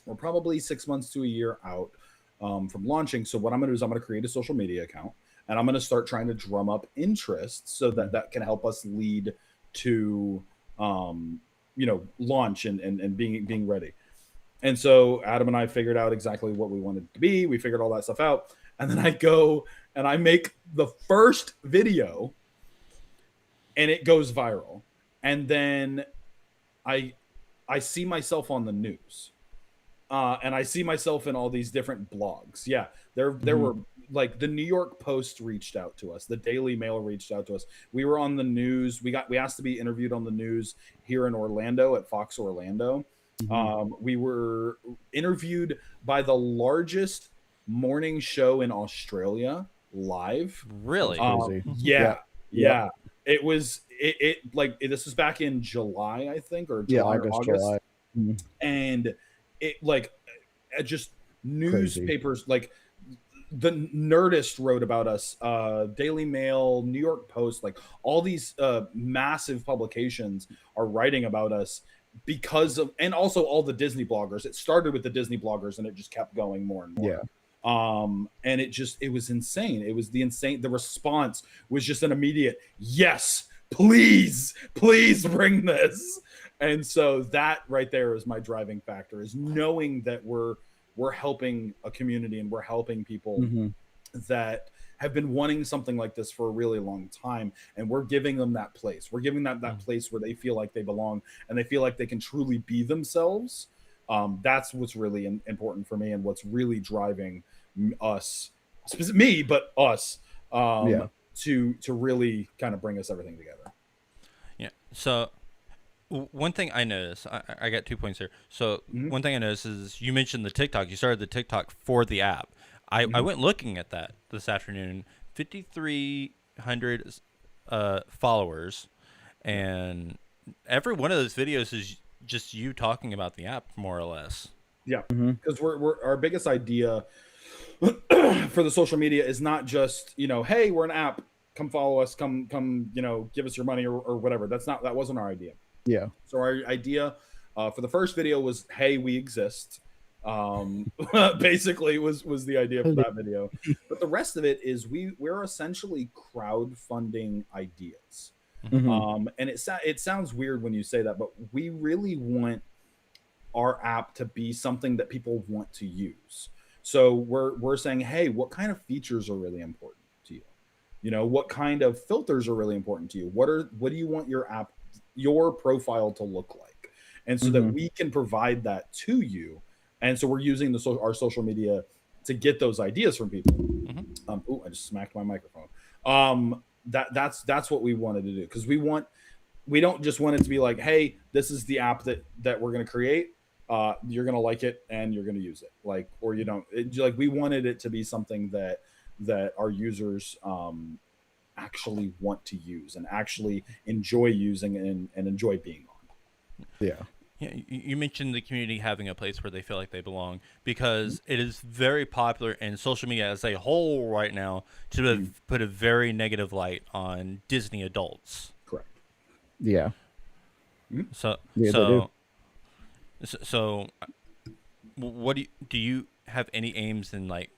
B: We're probably 6 months to a year out from launching. So what I'm going to do is I'm going to create a social media account, and I'm going to start trying to drum up interest so that can help us lead to launch and being ready. And so Adam and I figured out exactly what we wanted to be. We figured all that stuff out. And then I go and I make the first video, and it goes viral. And then I see myself on the news. and I see myself in all these different blogs. Yeah, there were like the New York Post reached out to us, the Daily Mail reached out to us. We were on the news. We asked to be interviewed on the news here in Orlando at Fox Orlando.
C: Mhm.
B: We were interviewed by the largest morning show in Australia live.
C: That's
A: Really?
C: crazy.
B: Yeah,
C: Yep.
B: yeah. This was back in July, I think, or
C: Yeah,
B: July or
C: August,
B: August,
C: July. Mhm.
B: and it like just
C: Crazy.
B: newspapers like the Nerdist wrote about us, Daily Mail, New York Post, like all these massive publications are writing about us because of, and also all the Disney bloggers. It started with the Disney bloggers and it just kept going more and more.
C: Yeah.
B: And it was insane. The response was just an immediate yes, please bring this. And so that right there is my driving factor, is knowing that we're helping a community and we're helping people
C: Hmm.
B: that have been wanting something like this for a really long time, and we're giving them that place. We're giving them that place where they feel like they belong and they feel like they can truly be themselves. That's what's really important for me, and what's really driving us, me, but us,
C: Yeah.
B: to really kind of bring us everything together.
A: Yeah. So one thing I noticed, I got 2 points here. So
B: Mhm.
A: one thing I noticed is you mentioned the TikTok. You started the TikTok for the app. I
B: Mhm.
A: went looking at that this afternoon. 5,300 followers, and every one of those videos is just you talking about the app, more or less.
B: Yeah,
C: Hmm.
B: because we're our biggest idea for the social media is not just, hey, we're an app, come follow us, come, give us your money, or whatever. That wasn't our idea.
C: Yeah.
B: So our idea for the first video was, hey, we exist. Basically was the idea for that video. But the rest of it is we're essentially crowdfunding ideas.
C: Hmm.
B: And it sounds weird when you say that, but we really want our app to be something that people want to use. So we're saying, hey, what kind of features are really important to you? What kind of filters are really important to you? What do you want your profile to look like? And so that
C: Hmm.
B: we can provide that to you. And so we're using our social media to get those ideas from people.
A: Hmm.
B: I just smacked my microphone. That's what we wanted to do, because we don't just want it to be like, hey, this is the app that we're going to create. You're going to like it and you're going to use it, like, or you don't. Like, we wanted it to be something that our users actually want to use and actually enjoy using and enjoy being on.
C: Yeah.
A: Yeah, you mentioned the community having a place where they feel like they belong, because it is very popular in social media as a whole right now to put a very negative light on Disney adults.
B: Correct.
C: Yeah.
A: So
C: Yeah, they do.
A: so so what do you have any aims in, like,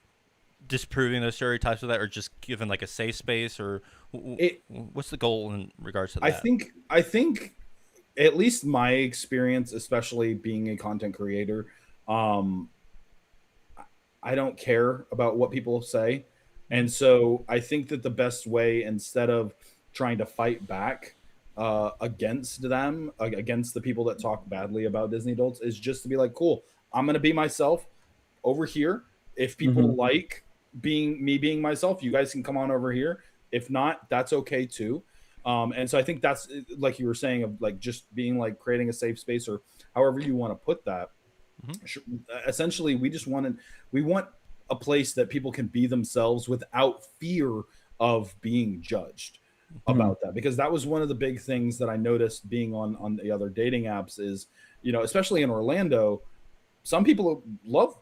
A: disproving those stereotypes with that, or just giving like a safe space, or
B: It
A: what's the goal in regards to
B: I
A: that?
B: think at least my experience, especially being a content creator, um, I don't care about what people say.
A: Hmm.
B: And so I think that the best way, instead of trying to fight back against them, against the people that talk badly about Disney adults, is just to be like, cool, I'm going to be myself over here. If
C: Hmm.
B: people like being myself, you guys can come on over here. If not, that's okay too. And so I think that's, like you were saying, of like just being like creating a safe space, or however you want to put that.
A: Hmm.
B: Essentially, we want a place that people can be themselves without fear of being judged
C: Hmm.
B: about that, because that was one of the big things that I noticed being on the other dating apps is, especially in Orlando, some people love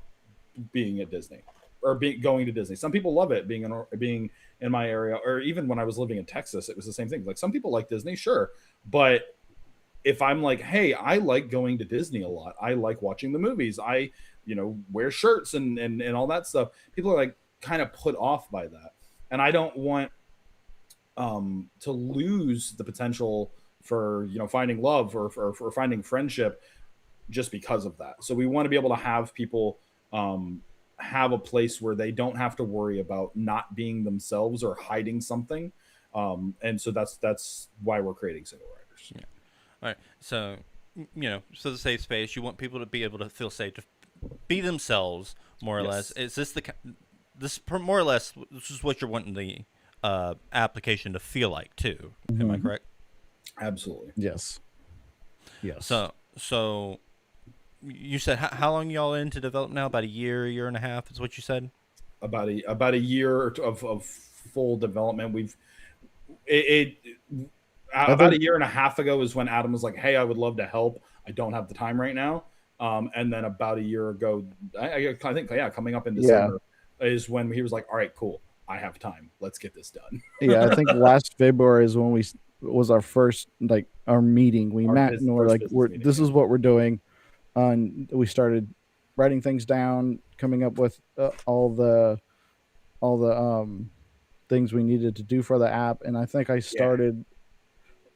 B: being at Disney, or going to Disney. Some people love it being in my area, or even when I was living in Texas, it was the same thing. Like, some people like Disney, sure, but if I'm like, hey, I like going to Disney a lot, I like watching the movies, I, wear shirts and all that stuff, people are like kind of put off by that. And I don't want to lose the potential for, finding love, or finding friendship just because of that. So we want to be able to have people have a place where they don't have to worry about not being themselves or hiding something. And so that's why we're creating single riders.
A: Yeah. All right. So so the safe space, you want people to be able to feel safe, to be themselves more or less.
B: Yes.
A: Is this more or less this is what you're wanting the application to feel like too? Am I
C: Mhm.
A: correct?
B: Absolutely.
C: Yes. Yes.
A: So you said how long y'all into develop now? About a year and a half is what you said.
B: About a year of full development. It
C: I
B: about
C: think
B: a year and a half ago is when Adam was like, "Hey, I would love to help. I don't have the time right now." And then about a year ago, I think, yeah, coming up in
C: yeah.
B: December is when he was like, "All right, cool. I have time. Let's get this done."
C: Yeah, I think last February is when was our first like our meeting. We met and we're
B: First
C: like,
B: business
C: we're
B: meeting.
C: this
B: Yeah.
C: is what we're doing. And we started writing things down, coming up with all the things we needed to do for the app. And I think I
B: Yeah.
C: started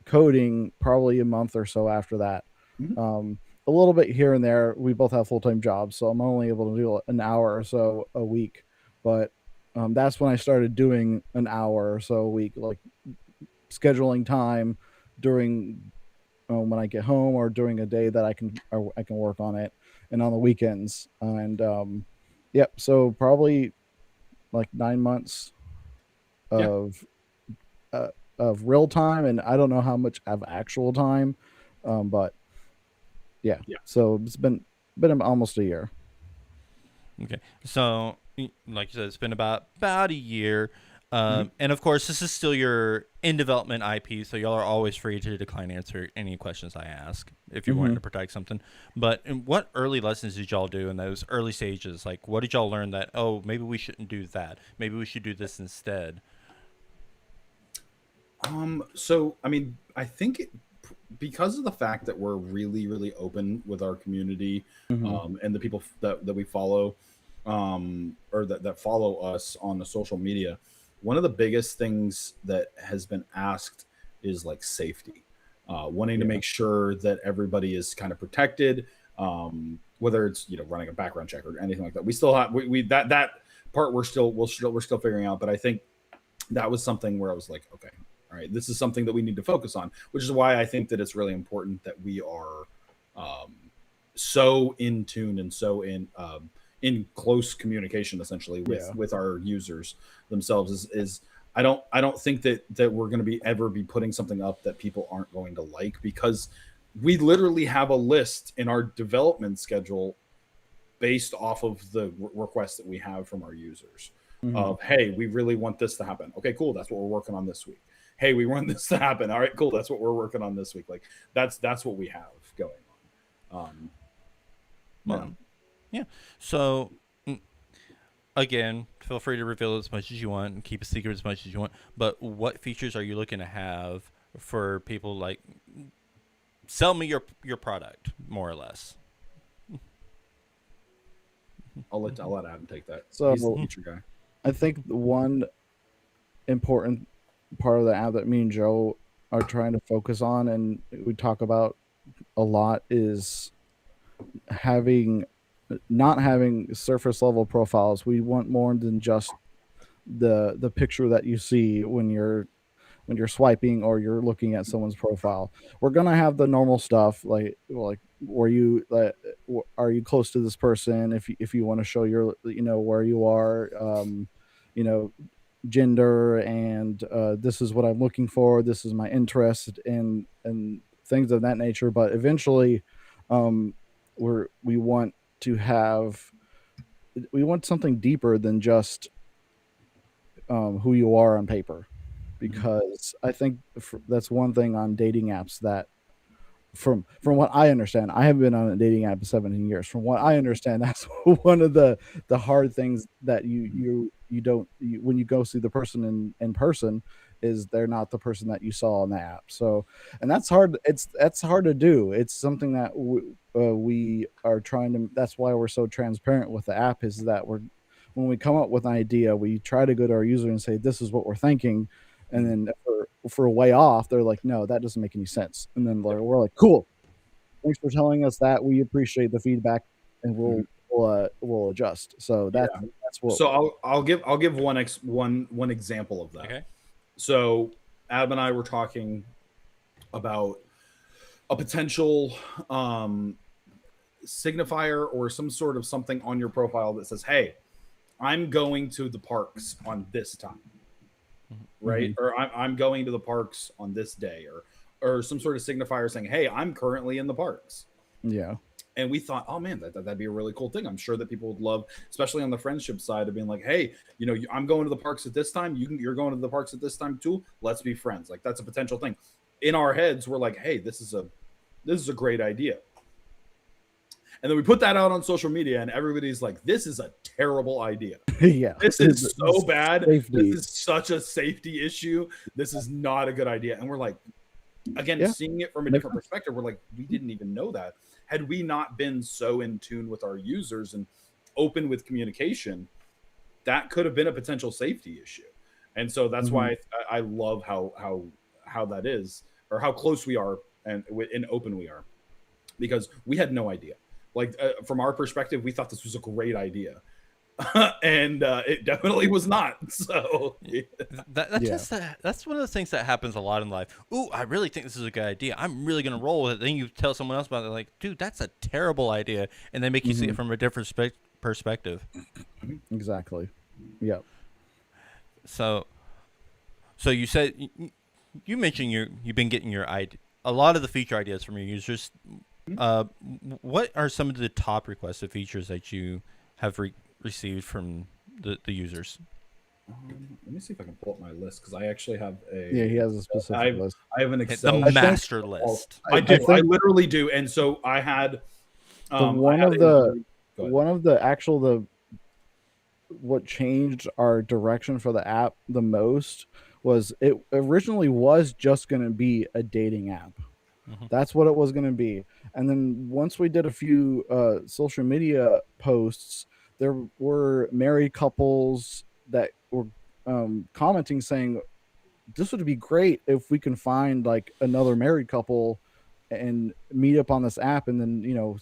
C: coding probably a month or so after that.
B: Mhm.
C: Um, a little bit here and there. We both have full-time jobs, so I'm only able to do an hour or so a week. But that's when I started doing an hour or so a week, like scheduling time during when I get home or during a day that I can work on it, and on the weekends. And yep, so probably like 9 months
B: Yeah.
C: of uh, of real time, and I don't know how much of actual time, but yeah.
B: Yeah.
C: So it's been almost a year.
A: Okay, so like you said, it's been about a year,
B: Mhm.
A: and of course, this is still your in development IP, so y'all are always free to decline answer any questions I ask if you're wanting
C: Hmm.
A: to protect something. But what early lessons did y'all do in those early stages? Like, what did y'all learn that maybe we shouldn't do that, maybe we should do this instead?
B: So I mean, I think because of the fact that we're really, really open with our community,
C: Hmm.
B: and the people that we follow, or that follow us on the social media, one of the biggest things that has been asked is like safety, wanting to
C: Yeah.
B: make sure that everybody is kind of protected, whether it's running a background check or anything like that. We still have we that part we're still figuring out, but I think that was something where I was like, okay, all right, this is something that we need to focus on, which is why I think that it's really important that we are um, so in tune and so in close communication, essentially,
C: Yeah.
B: with our users themselves. Is I don't think that we're going to be ever be putting something up that people aren't going to like, because we literally have a list in our development schedule based off of the requests that we have from our users
C: Hmm.
B: of, hey, we really want this to happen. Okay, cool, that's what we're working on this week. Hey, we want this to happen. All right, cool, that's what we're working on this week. Like, that's what we have going on. Yeah.
A: Well, yeah. So again, feel free to reveal as much as you want and keep a secret as much as you want. But what features are you looking to have for people like sell me your product more or less?
B: I'll let Adam take that. He's the
C: So
B: feature guy.
C: I think the one important part of the app that me and Joe are trying to focus on, and we talk about a lot, is having not having surface level profiles. We want more than just the picture that you see when you're swiping or you're looking at someone's profile. We're gonna have the normal stuff like were you are you close to this person, if you want to show your where you are, you know gender, and this is what I'm looking for, this is my interest, and things of that nature. But eventually, um, we want to have we want something deeper than just who you are on paper,
B: Mhm.
C: because I think that's one thing on dating apps that from what I understand, I have been on a dating app for 17 years. From what I understand, that's one of the hard things that you don't when you go see the person in person, is they're not the person that you saw on the app. So, and that's hard. That's hard to do. It's something that we are trying to. That's why we're so transparent with the app. Is that when we come up with an idea, we try to go to our user and say, "This is what we're thinking," and
B: Mhm.
C: then for a way off, they're like, no, that doesn't make any sense. And then
B: Yep.
C: we're like, cool, thanks for telling us that. We appreciate the feedback, and
B: Mhm.
C: we'll adjust. So
B: Yeah.
C: that's what.
B: So I'll give one example of that.
A: Okay.
B: So Adam and I were talking about a potential, um, signifier or some sort of something on your profile that says, hey, I'm going to the parks on this time, right?
C: Mm-hmm.
B: Or I'm going to the parks on this day, or some sort of signifier saying, hey, I'm currently in the parks.
C: Yeah.
B: And we thought, oh man, that'd be a really cool thing. I'm sure that people would love, especially on the friendship side of being like, hey, I'm going to the parks at this time. You're going to the parks at this time too. Let's be friends. Like that's a potential thing. In our heads, we're like, hey, this is a great idea. And then we put that out on social media, and everybody's like, this is a terrible idea.
C: Yeah.
B: This is so bad.
C: Safety.
B: This is such a safety issue. This is not a good idea. And we're like, again,
C: Yeah.
B: seeing it from a different perspective, we're like, we didn't even know that. Had we not been so in tune with our users and open with communication, that could have been a potential safety issue. And so that's why I love how that is, or how close we are and open we are, because we had no idea. Like from our perspective, we thought this was a great idea. And it definitely was not. So
A: that's one of the things that happens a lot in life. Ooh, I really think this is a good idea. I'm really gonna roll with it. Then you tell someone else about it, like, dude, that's a terrible idea, and they make you see it from a different perspective.
C: Exactly. Yep.
A: So you said you mentioned you've been getting a lot of the feature ideas from your users. What are some of the top requested features that you have received from the users?
B: Let me see if I can pull up my list, because I actually have
C: He has a specific list.
B: I have an Excel.
A: The master list.
B: I do. I literally do. And so I had
C: what changed our direction for the app the most was it originally was just going to be a dating app. That's what it was going to be. And then once we did a few social media posts, there were married couples that were commenting saying, this would be great if we can find like another married couple and meet up on this app, and then,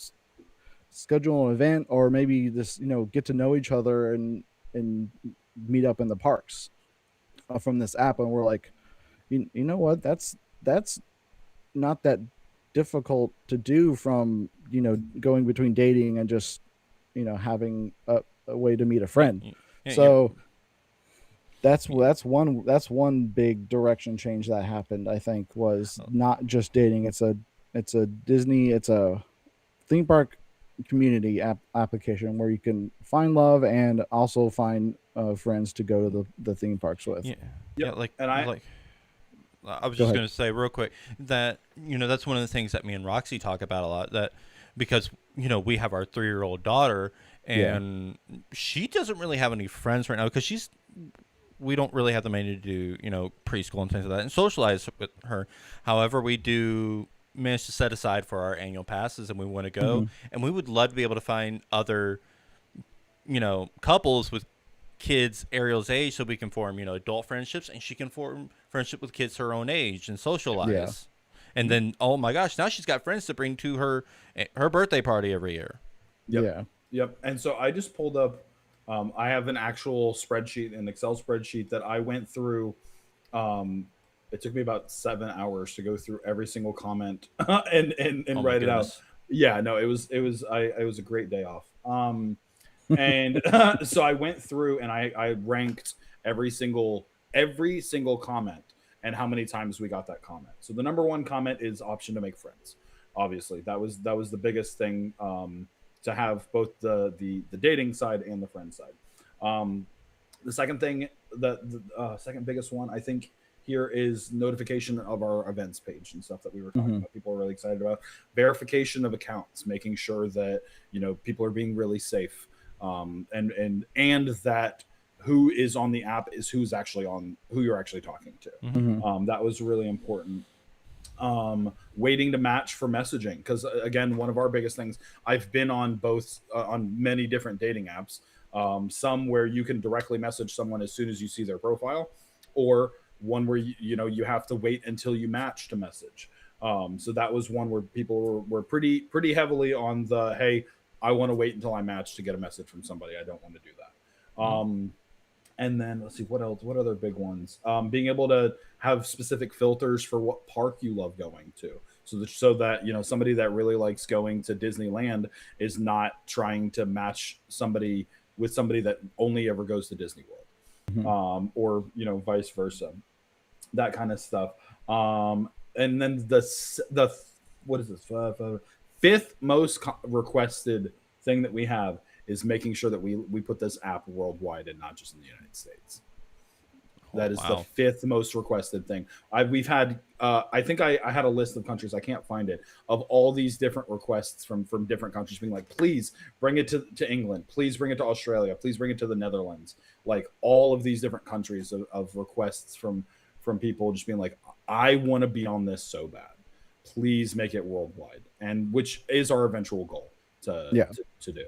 C: schedule an event, or maybe this, get to know each other and meet up in the parks from this app. And we're like, you know what? That's not that difficult to do from, going between dating and just, having a way to meet a friend. That's one big direction change that happened, I think, was not just dating. It's a theme park community application where you can find love and also find friends to go to the theme parks with.
A: I was just going to say real quick that, that's one of the things that me and Roxy talk about a lot, that because, we have our 3-year-old daughter, and she doesn't really have any friends right now because we don't really have the money to do, preschool and things like that and socialize with her. However, we do manage to set aside for our annual passes, and we want to go, and we would love to be able to find other, couples with kids Ariel's age, so we can form, adult friendships, and she can form friendship with kids her own age and socialize. Yeah. And then, oh my gosh, now she's got friends to bring to her birthday party every year.
B: Yep. Yeah. Yep. And so I just pulled up, I have an actual spreadsheet, an Excel spreadsheet that I went through. It took me about 7 hours to go through every single comment and write it out. Yeah, no, it was a great day off. And so I went through and I ranked every single comment and how many times we got that comment. So the number one comment is option to make friends. Obviously, that was the biggest thing, to have both the dating side and the friend side. The second thing, the second biggest one, I think, here is notification of our events page and stuff that we were talking about. People are really excited about verification of accounts, making sure that people are being really safe, and that who is on the app is who you're actually talking to. That was really important. Waiting to match for messaging, because again, one of our biggest things, I've been on both on many different dating apps, some where you can directly message someone as soon as you see their profile, or one where you have to wait until you match to message. So that was one where people were pretty heavily on the, hey, I want to wait until I match to get a message from somebody. I don't want to do that. And then let's see, what else? What other big ones? Being able to have specific filters for what park you love going to. so that somebody that really likes going to Disneyland is not trying to match somebody with somebody that only ever goes to Disney World,
C: Mhm.
B: or vice versa, that kind of stuff. And then the what is this, fifth most requested thing that we have is making sure that we put this app worldwide and not just in the United States. That is the
A: Wow.
B: fifth most requested thing. We've had, I think I had a list of countries, I can't find it, of all these different requests from different countries being like, please bring it to England, please bring it to Australia, please bring it to the Netherlands. Like all of these different countries of requests from people just being like, I want to be on this so bad. Please make it worldwide, and which is our eventual goal
C: Yeah.
B: to do.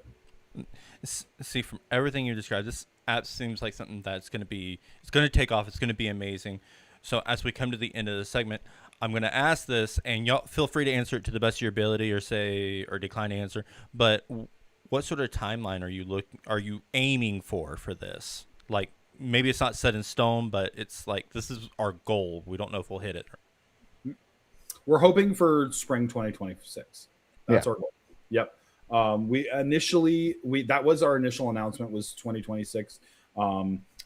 A: See, from everything you described, this app seems like something that's going to be, it's going to take off. It's going to be amazing. So as we come to the end of the segment, I'm going to ask this, and y'all feel free to answer it to the best of your ability, or decline to answer. But what sort of timeline are you aiming for this? Like, maybe it's not set in stone, but it's like, this is our goal. We don't know if we'll hit it.
B: We're hoping for spring 2026. That's
C: Yeah.
B: our goal. Yep. That was our initial announcement, was 2026.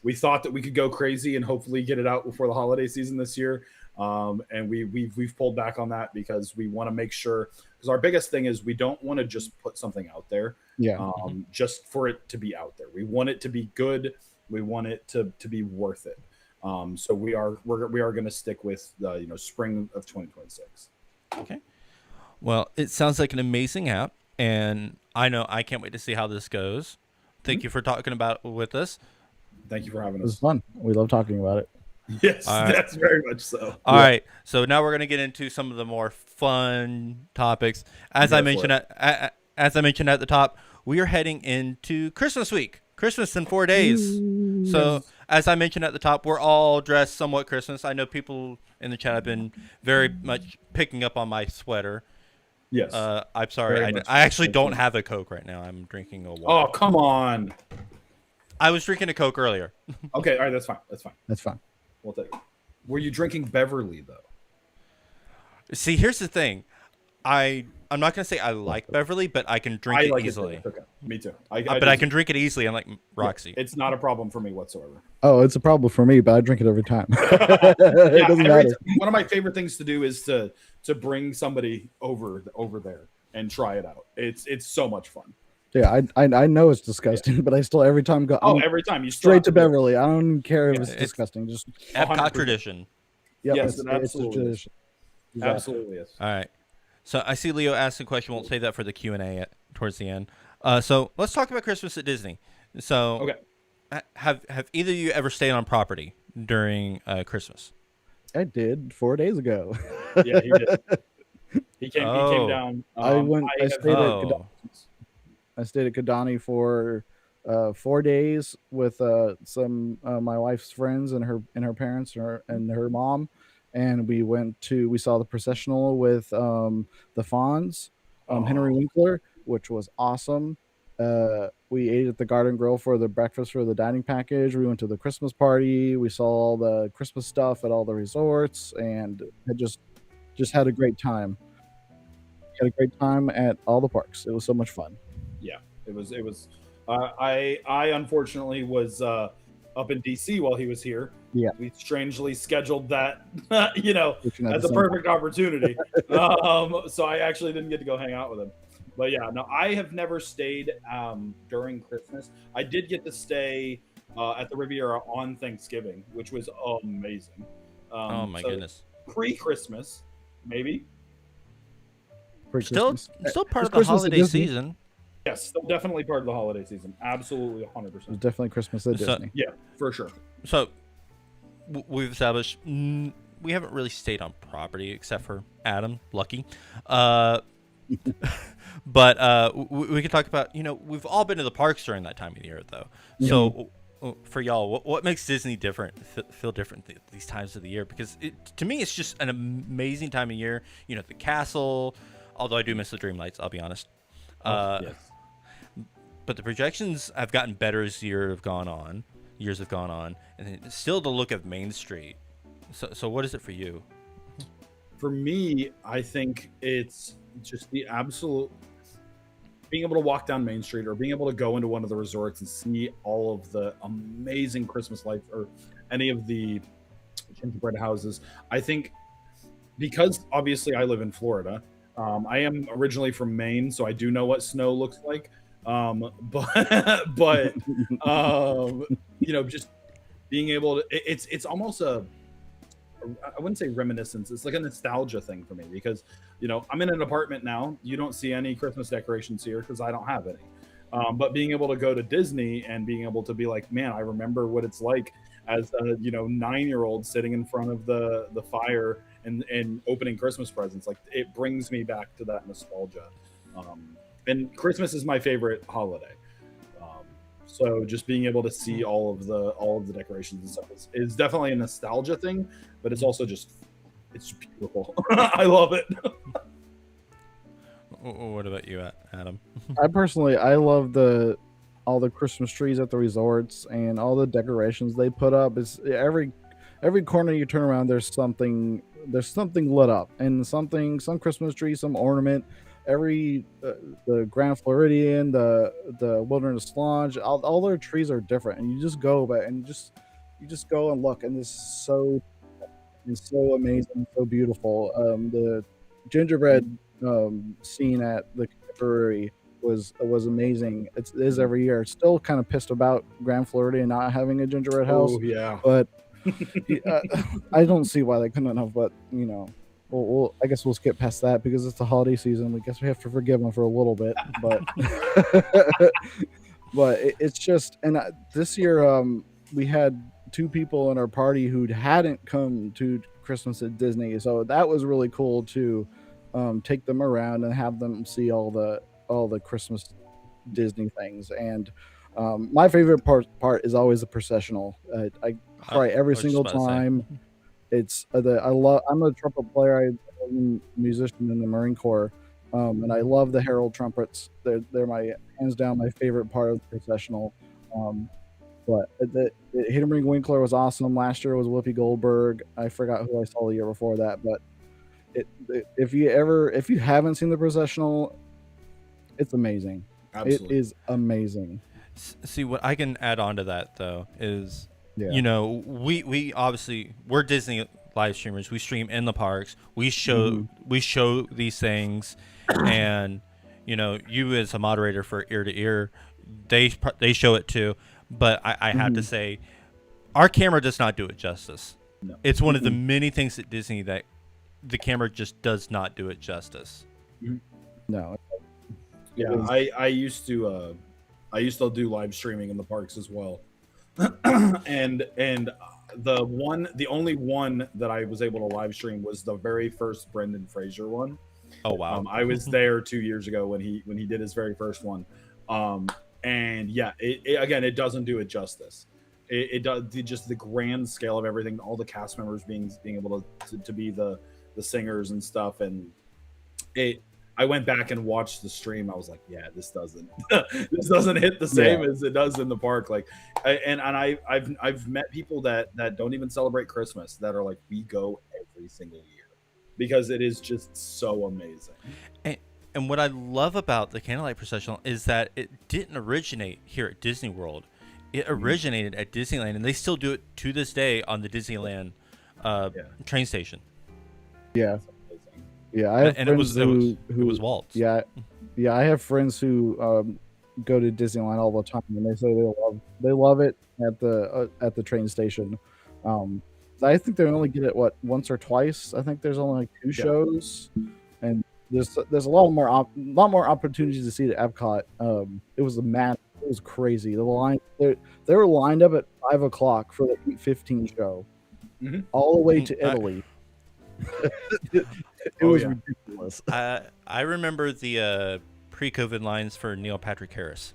B: We thought that we could go crazy and hopefully get it out before the holiday season this year. And we've pulled back on that because we want to make sure, because our biggest thing is we don't want to just put something out there,
C: Yeah.
B: just for it to be out there. We want it to be good. We want it to be worth it. So we are going to stick with the spring of 2026.
A: Okay. Well, it sounds like an amazing app, and I know I can't wait to see how this goes. Thank you for talking about it with us.
B: Thank you for having
C: It was
B: us.
C: fun. We love talking about it.
B: Yes,
A: All right.
B: that's very much so.
A: All right. So now we're going to get into some of the more fun topics. As I mentioned at the top, we are heading into Christmas week. Christmas in 4 days. So as I mentioned at the top, we're all dressed somewhat Christmas. I know people in the chat have been very much picking up on my sweater.
B: Yes.
A: I'm sorry.
B: Very
A: I
B: much
A: actually
B: so.
A: don't have a Coke right now. I'm drinking a water.
B: Oh, come on.
A: I was drinking a Coke earlier.
B: Okay, all right, that's fine.
C: That's fine.
B: We'll take it. Were you drinking Beverly though?
A: See, here's the thing. I'm not going to say I like Beverly, but I can drink it
B: like
A: easily.
B: It. Okay, me too.
A: But I can drink it easily, unlike Roxy.
B: It's not a problem for me whatsoever.
C: Oh, it's a problem for me, but I drink it every time.
B: Yeah,
C: It doesn't matter.
B: one of my favorite things to do is to bring somebody over there and try it out. It's so much fun.
C: Yeah, I know it's disgusting, but I still every time go.
B: Oh,
C: I'm
B: every time you
C: straight to Beverly. I don't care if it's
A: it's
C: disgusting. Just
A: Epcot
B: 100%.
A: tradition.
C: yep,
B: Yes,
C: it's
B: it
C: a
B: absolutely is.
C: tradition. Exactly.
B: Absolutely is.
A: All right. So I see Leo asked a question. We'll save that for the Q&A towards the end. So let's talk about Christmas at Disney. So
B: Okay.
A: have either of you ever stayed on property during Christmas?
C: I did 4 days ago.
B: Yeah, he did. He came
A: Oh.
B: down.
C: I stayed
A: Oh.
C: I stayed at Kidani for 4 days with some my wife's friends and her parents and her mom, and we saw the processional with the Fonz, Henry Winkler, which was awesome. We ate at the Garden Grill for the breakfast for the dining package. We went to the Christmas party. We saw all the Christmas stuff at all the resorts, and had just had a great time. Had a great time at all the parks. It was so much fun.
B: Yeah, it was. I unfortunately was up in DC while he was here.
C: Yeah.
B: We strangely scheduled that,
C: Fortunate at
B: as
C: the
B: a
C: same
B: perfect opportunity. So I actually didn't get to go hang out with him. But yeah, no, I have never stayed during Christmas. I did get to stay at the Riviera on Thanksgiving, which was amazing.
A: Oh my goodness.
B: Pre-Christmas, maybe.
A: Still part of the
C: Christmas at
A: holiday
C: Disney.
A: season.
B: Yes, still definitely part of the holiday season. Absolutely, 100%.
C: It was definitely Christmas at
A: So-
C: Disney.
B: Yeah, for sure.
A: So we've established we haven't really stayed on property except for Adam, lucky. But we can talk about, we've all been to the parks during that time of the year, though. So for y'all, what makes Disney different, feel different these times of the year? Because to me, it's just an amazing time of year. The castle, although I do miss the dream lights, I'll be honest.
B: Yes.
A: But the projections have gotten better as years have gone on, and still the look of Main Street. So what is it for you?
B: for me, I think it's just the absolute being able to walk down Main Street or being able to go into one of the resorts and see all of the amazing Christmas lights or any of the gingerbread houses. I think because obviously I live in Florida, I am originally from Maine, so I do know what snow looks like. But just being able to, it's almost I wouldn't say reminiscence. It's like a nostalgia thing for me because, I'm in an apartment now. You don't see any Christmas decorations here because I don't have any. But being able to go to Disney and being able to be like, man, I remember what it's like as a 9-year-old sitting in front of the fire and opening Christmas presents. Like it brings me back to that nostalgia. And Christmas is my favorite holiday. So just being able to see all of the decorations and stuff is definitely a nostalgia thing, but it's also it's beautiful. I love it.
A: What about you, Adam?
C: I love all the Christmas trees at the resorts and all the decorations they put up. It's every corner you turn around, there's something lit up, and some Christmas tree, some ornament. The Grand Floridian, the Wilderness Lodge, all their trees are different, and you just go back and you just go and look, and it's so amazing, so beautiful. The gingerbread scene at the Contemporary was amazing. It is every year. Still kind of pissed about Grand Floridian not having a gingerbread house.
B: Oh yeah,
C: but I don't see why they couldn't have. But I guess we'll skip past that because it's the holiday season. We guess we have to forgive them for a little bit, but it's just. And this year, we had 2 people in our party who hadn't come to Christmas at Disney, so that was really cool to take them around and have them see all the Christmas Disney things. And my favorite part is always the processional. I cry every single time. It's I'm a trumpet player. I'm a musician in the Marine Corps, and I love the herald trumpets. They're my hands down my favorite part of the processional. But the Hidden Winkler was awesome. Last year was Whoopi Goldberg. I forgot who I saw the year before that, but if you haven't seen the processional, it's amazing. Absolutely. It is amazing.
A: See, what I can add on to that though is, we obviously we're Disney live streamers. We stream in the parks. We show these things, and you as a moderator for Ear to Ear, they show it too. But I have to say, our camera does not do it justice. No. It's one of the many things at Disney that the camera just does not do it justice.
C: No.
B: Yeah, I used to do live streaming in the parks as well. and the only one that I was able to live stream was the very first Brendan Fraser one.
A: Oh wow!
B: I was there 2 years ago when he did his very first one. And yeah, it doesn't do it justice. It does just the grand scale of everything, all the cast members being able to be the singers and stuff, and I went back and watched the stream. I was like, yeah, this doesn't hit the same as it does in the park. Like, I've met people that don't even celebrate Christmas that are like, we go every single year because it is just so amazing.
A: And what I love about the Candlelight Processional is that it didn't originate here at Disney World. It originated at Disneyland, and they still do it to this day on the Disneyland train station.
C: Yeah. Yeah, I have friends
A: it was Walt's.
C: Yeah, I have friends who go to Disneyland all the time, and they say they love it at the train station. I think they only get it once or twice. I think there's only like 2 shows, and there's a lot more opportunities to see it at Epcot. It was crazy. The line they were lined up at 5:00 for the 8:15 show, all the way to Italy. It was ridiculous.
A: I remember the pre-COVID lines for Neil Patrick Harris.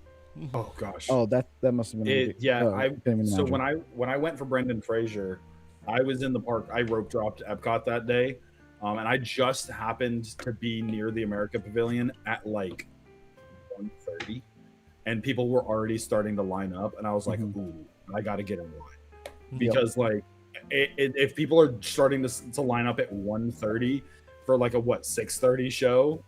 B: Oh gosh.
C: Oh, that must have been.
B: So when I went for Brendan Fraser, I was in the park. I rope dropped Epcot that day, and I just happened to be near the America Pavilion at like 1:30, and people were already starting to line up, and I was like, "Ooh, I got to get in line," because like if people are starting to line up at 1:30 for like a 6:30 show,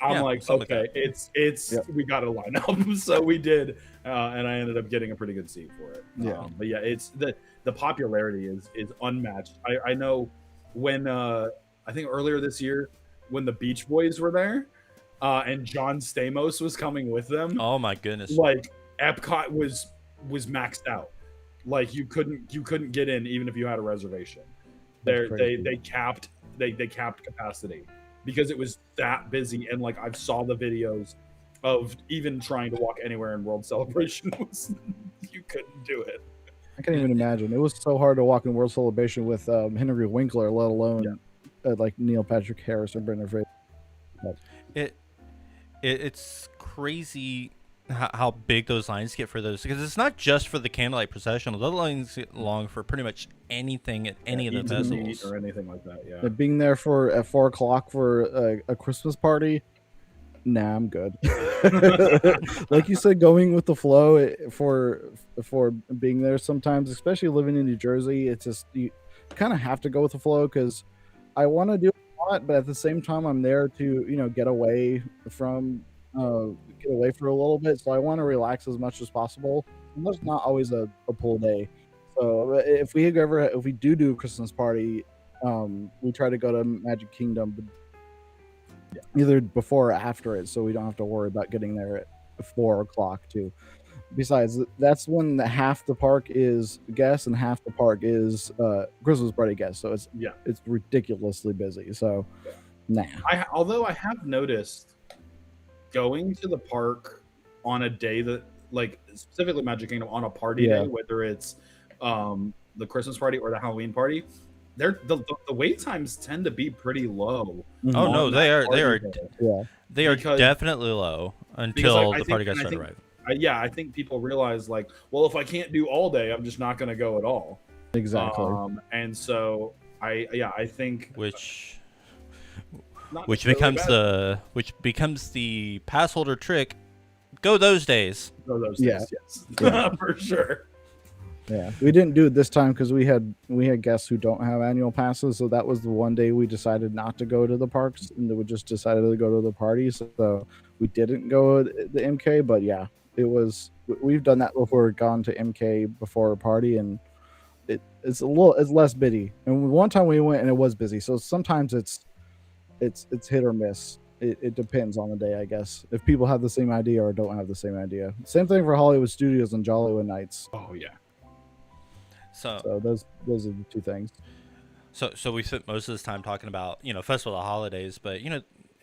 B: I'm
A: Yeah,
B: like,
A: something like
B: okay, it's we got to line up. So we did, and I ended up getting a pretty good seat for it.
C: Yeah.
B: But yeah, it's the popularity is unmatched. I know when I think earlier this year when the Beach Boys were there, and John Stamos was coming with them.
A: Oh my goodness!
B: Like Epcot was maxed out. Like you couldn't get in even if you had a reservation. They capped capacity because it was that busy. And like I've saw the videos of even trying to walk anywhere in World Celebration you couldn't do it.
C: I can't even imagine. It was so hard to walk in World Celebration with Henry Winkler, let alone like Neil Patrick Harris or Brendan Fraser.
A: It's crazy how big those lines get for those, because it's not just for the candlelight procession. Those lines get long for pretty much anything at any of the festivals
B: or anything like that. Yeah,
C: being there at 4 o'clock for a Christmas party. Nah, I'm good. Like you said, going with the flow for being there sometimes, especially living in New Jersey, it's just you kind of have to go with the flow because I want to do a lot, but at the same time, I'm there to get away from get away for a little bit. So I want to relax as much as possible. And there's not always a pull day. So if we do a Christmas party, we try to go to Magic Kingdom either before or after it, so we don't have to worry about getting there at 4 o'clock too. Besides, that's when half the park is guests and half the park is Christmas party guests. So it's ridiculously busy. So nah.
B: Although I have noticed going to the park on a day that, like specifically Magic Kingdom on a party day, whether it's the Christmas party or the Halloween party, the wait times tend to be pretty low.
A: Oh no, they are
B: Because
A: definitely low until the party guys start arriving.
B: I think people realize like, well, if I can't do all day, I'm just not going to go at all.
C: Exactly.
B: And so I think
A: which becomes the pass holder trick. Go those days.
B: Go those days. Yes. For sure.
C: Yeah, we didn't do it this time because we had guests who don't have annual passes, so that was the one day we decided not to go to the parks, and we just decided to go to the parties. So we didn't go to the MK, but yeah, we've done that before. Gone to MK before a party, and it's less busy. And one time we went and it was busy, so sometimes it's hit or miss. It depends on the day, I guess. If people have the same idea or don't have the same idea. Same thing for Hollywood Studios and Jollywood Nights.
B: Oh yeah.
A: So
C: those are the two things.
A: So we spent most of this time talking about Festival of the Holidays, but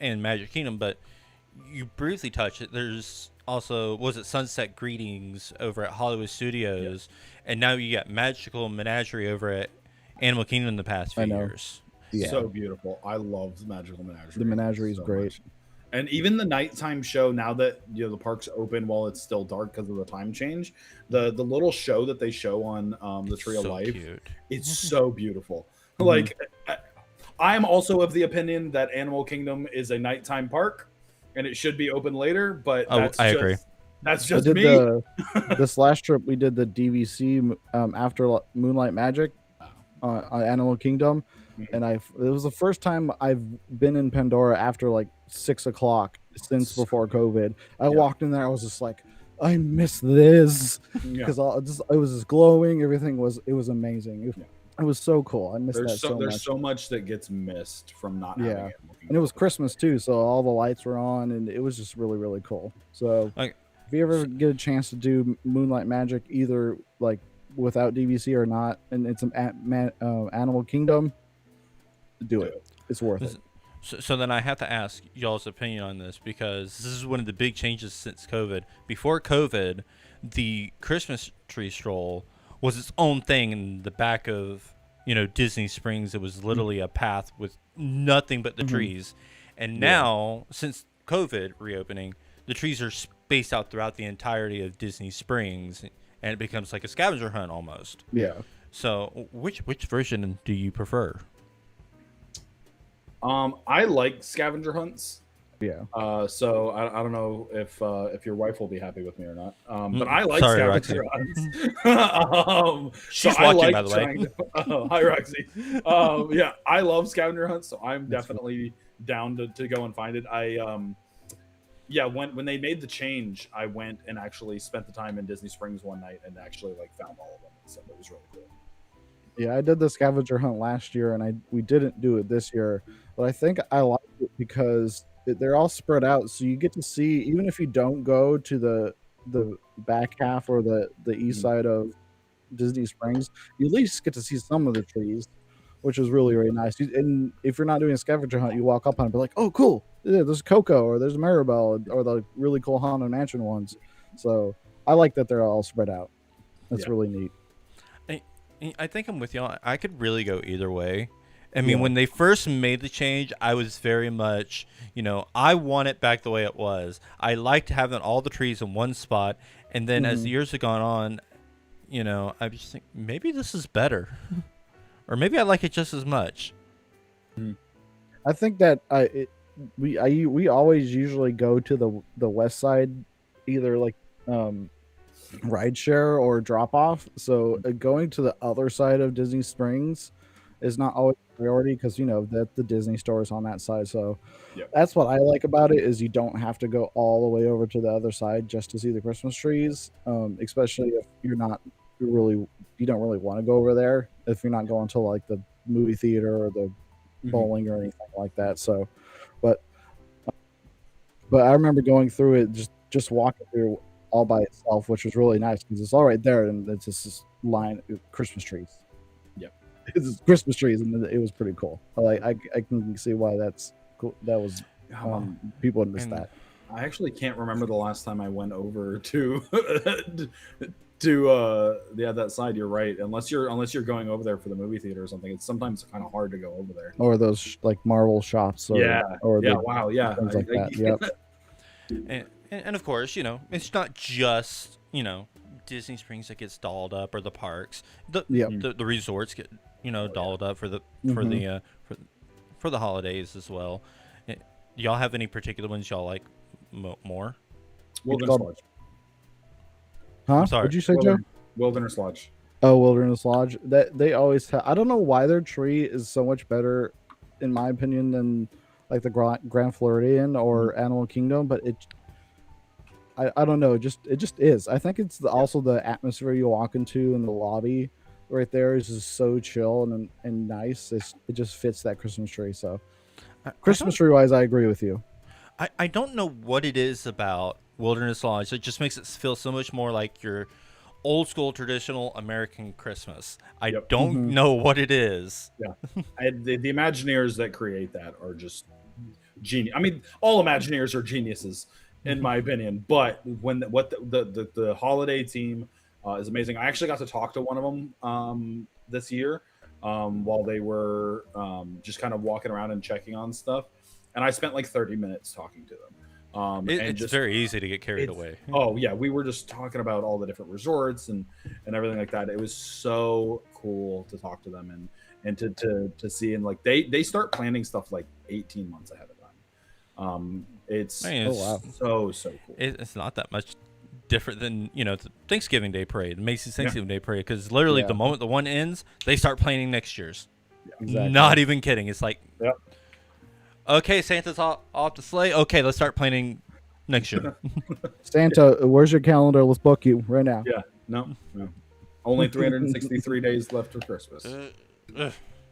A: and Magic Kingdom, but you briefly touched it. There's also Sunset Greetings over at Hollywood Studios, and now you got Magical Menagerie over at Animal Kingdom the past few years.
B: Yeah. So beautiful. I love the Magical Menagerie.
C: The Menagerie is great.
B: Much. And even the nighttime show, now that the park's open while it's still dark because of the time change, the little show that they show on the Tree of Life, it's so beautiful. Like, I'm also of the opinion that Animal Kingdom is a nighttime park, and it should be open later. But
A: I agree.
B: That's just me.
C: This last trip we did the DVC after Moonlight Magic on Animal Kingdom. And it was the first time I've been in Pandora after like 6 o'clock since before COVID. I walked in there, I was just like, I miss this because it was just glowing. Everything was amazing. It was so cool. I missed that so much.
B: There's so much that gets missed from not having it.
C: And it was Christmas too, so all the lights were on, and it was just really, really cool. So if you ever get a chance to do Moonlight Magic, either like without DVC or not, and it's an Animal Kingdom, do it. It's worth it.
A: So then I have to ask y'all's opinion on this, because this is one of the big changes since COVID. Before COVID, the Christmas tree stroll was its own thing in the back of Disney Springs. It was literally a path with nothing but the trees. And now, since COVID reopening, the trees are spaced out throughout the entirety of Disney Springs, and it becomes like a scavenger hunt almost.
C: Yeah.
A: So which version do you prefer?
B: I like scavenger hunts.
C: Yeah.
B: So I don't know if your wife will be happy with me or not. But I like
A: Sorry,
B: scavenger
A: Roxy.
B: hunts. So
A: She's
B: I
A: watching,
B: like
A: by the way.
B: trying to. Oh, hi, Roxy. Yeah, I love scavenger hunts, so I'm
C: That's cool.
B: definitely down to go and find it. Yeah, when they made the change, I went and actually spent the time in Disney Springs one night and actually like found all of them and stuff. It was really cool.
C: Yeah, I did the scavenger hunt last year, and we didn't do it this year. But I think I like it because they're all spread out, so you get to see, even if you don't go to the back half or the east
B: Mhm.
C: side of Disney Springs, you at least get to see some of the trees, which is really really nice. And if you're not doing a scavenger hunt, you walk up on it and be like, "Oh, cool! Yeah, there's Coco or there's Maribel or the really cool Haunted Mansion ones." So I like that they're all spread out. That's
B: Yeah.
C: really neat.
A: I think I'm with you. I could really go either way. I mean,
C: Yeah.
A: when they first made the change, I was very much, I want it back the way it was. I liked having all the trees in one spot, and then as the
C: Mhm.
A: years have gone on, I just think maybe this is better, or maybe I like it just as much.
C: I think that we always usually go to the west side, either like um, ride share or drop off. So going to the other side of Disney Springs is not always a priority because that the Disney store is on that side. So
B: Yep.
C: that's what I like about it is you don't have to go all the way over to the other side just to see the Christmas trees. Especially if you don't really want to go over there if you're not going to like the movie theater or the
B: Mhm.
C: bowling or anything like that. So, but but I remember going through it just walking through all by itself, which was really nice because it's all right there and it's just this line of Christmas trees.
B: Yep.
C: It's just Christmas trees and it was pretty cool. I can see why that's cool. That was people would miss
A: And
C: that.
B: I actually can't remember the last time I went over to to that side. You're right. Unless you're going over there for the movie theater or something, it's sometimes kind of hard to go over there.
C: Or those like Marvel shops
B: Yeah.
C: or
B: Yeah.
C: the
B: Wow. Yeah.
C: things like that. Yep.
A: and of course, it's not just Disney Springs that gets dolled up or the parks.
C: Yep.
A: The resorts get dolled up for the
C: Mhm.
A: for the holidays as well. Y'all have any particular ones y'all like more?
B: Wilderness
C: called-
B: Lodge.
C: Huh?
A: I'm sorry.
C: What'd you say, Joe?
B: Wilderness Lodge.
C: Oh, Wilderness Lodge. That they always have. I don't know why their tree is so much better, in my opinion, than like the Grand Floridian or Animal Kingdom. But I don't know. It just is. I think it's also the atmosphere you walk into in the lobby, right there is just so chill and nice. It just fits that Christmas tree. So Christmas tree wise, I agree with you.
A: I don't know what it is about Wilderness Lodge. It just makes it feel so much more like your old school traditional American Christmas. I
B: Yep.
A: don't know what it is.
B: Yeah. The Imagineers that create that are just genius. I mean, all Imagineers are geniuses in my opinion. But when the holiday team is amazing. I actually got to talk to one of them this year while they were just kind of walking around and checking on stuff, and I spent like 30 minutes talking to them.
A: It's
B: just
A: very easy to get carried away.
B: Oh yeah, we were just talking about all the different resorts and everything like that. It was so cool to talk to them and to see, and like they start planning stuff like 18 months ahead of time. It's
A: I mean, it's,
B: so cool.
A: It's not that much different than the Thanksgiving Day parade, Macy's Thanksgiving Day parade, because literally the moment the one ends, they start planning next year's.
C: Exactly.
A: Not even kidding. It's like,
B: Yep.
A: Okay, Santa's off the sleigh. Okay, let's start planning next year.
C: Santa, where's your calendar? Let's book you right now.
B: Yeah, no. Only 363 days left for Christmas.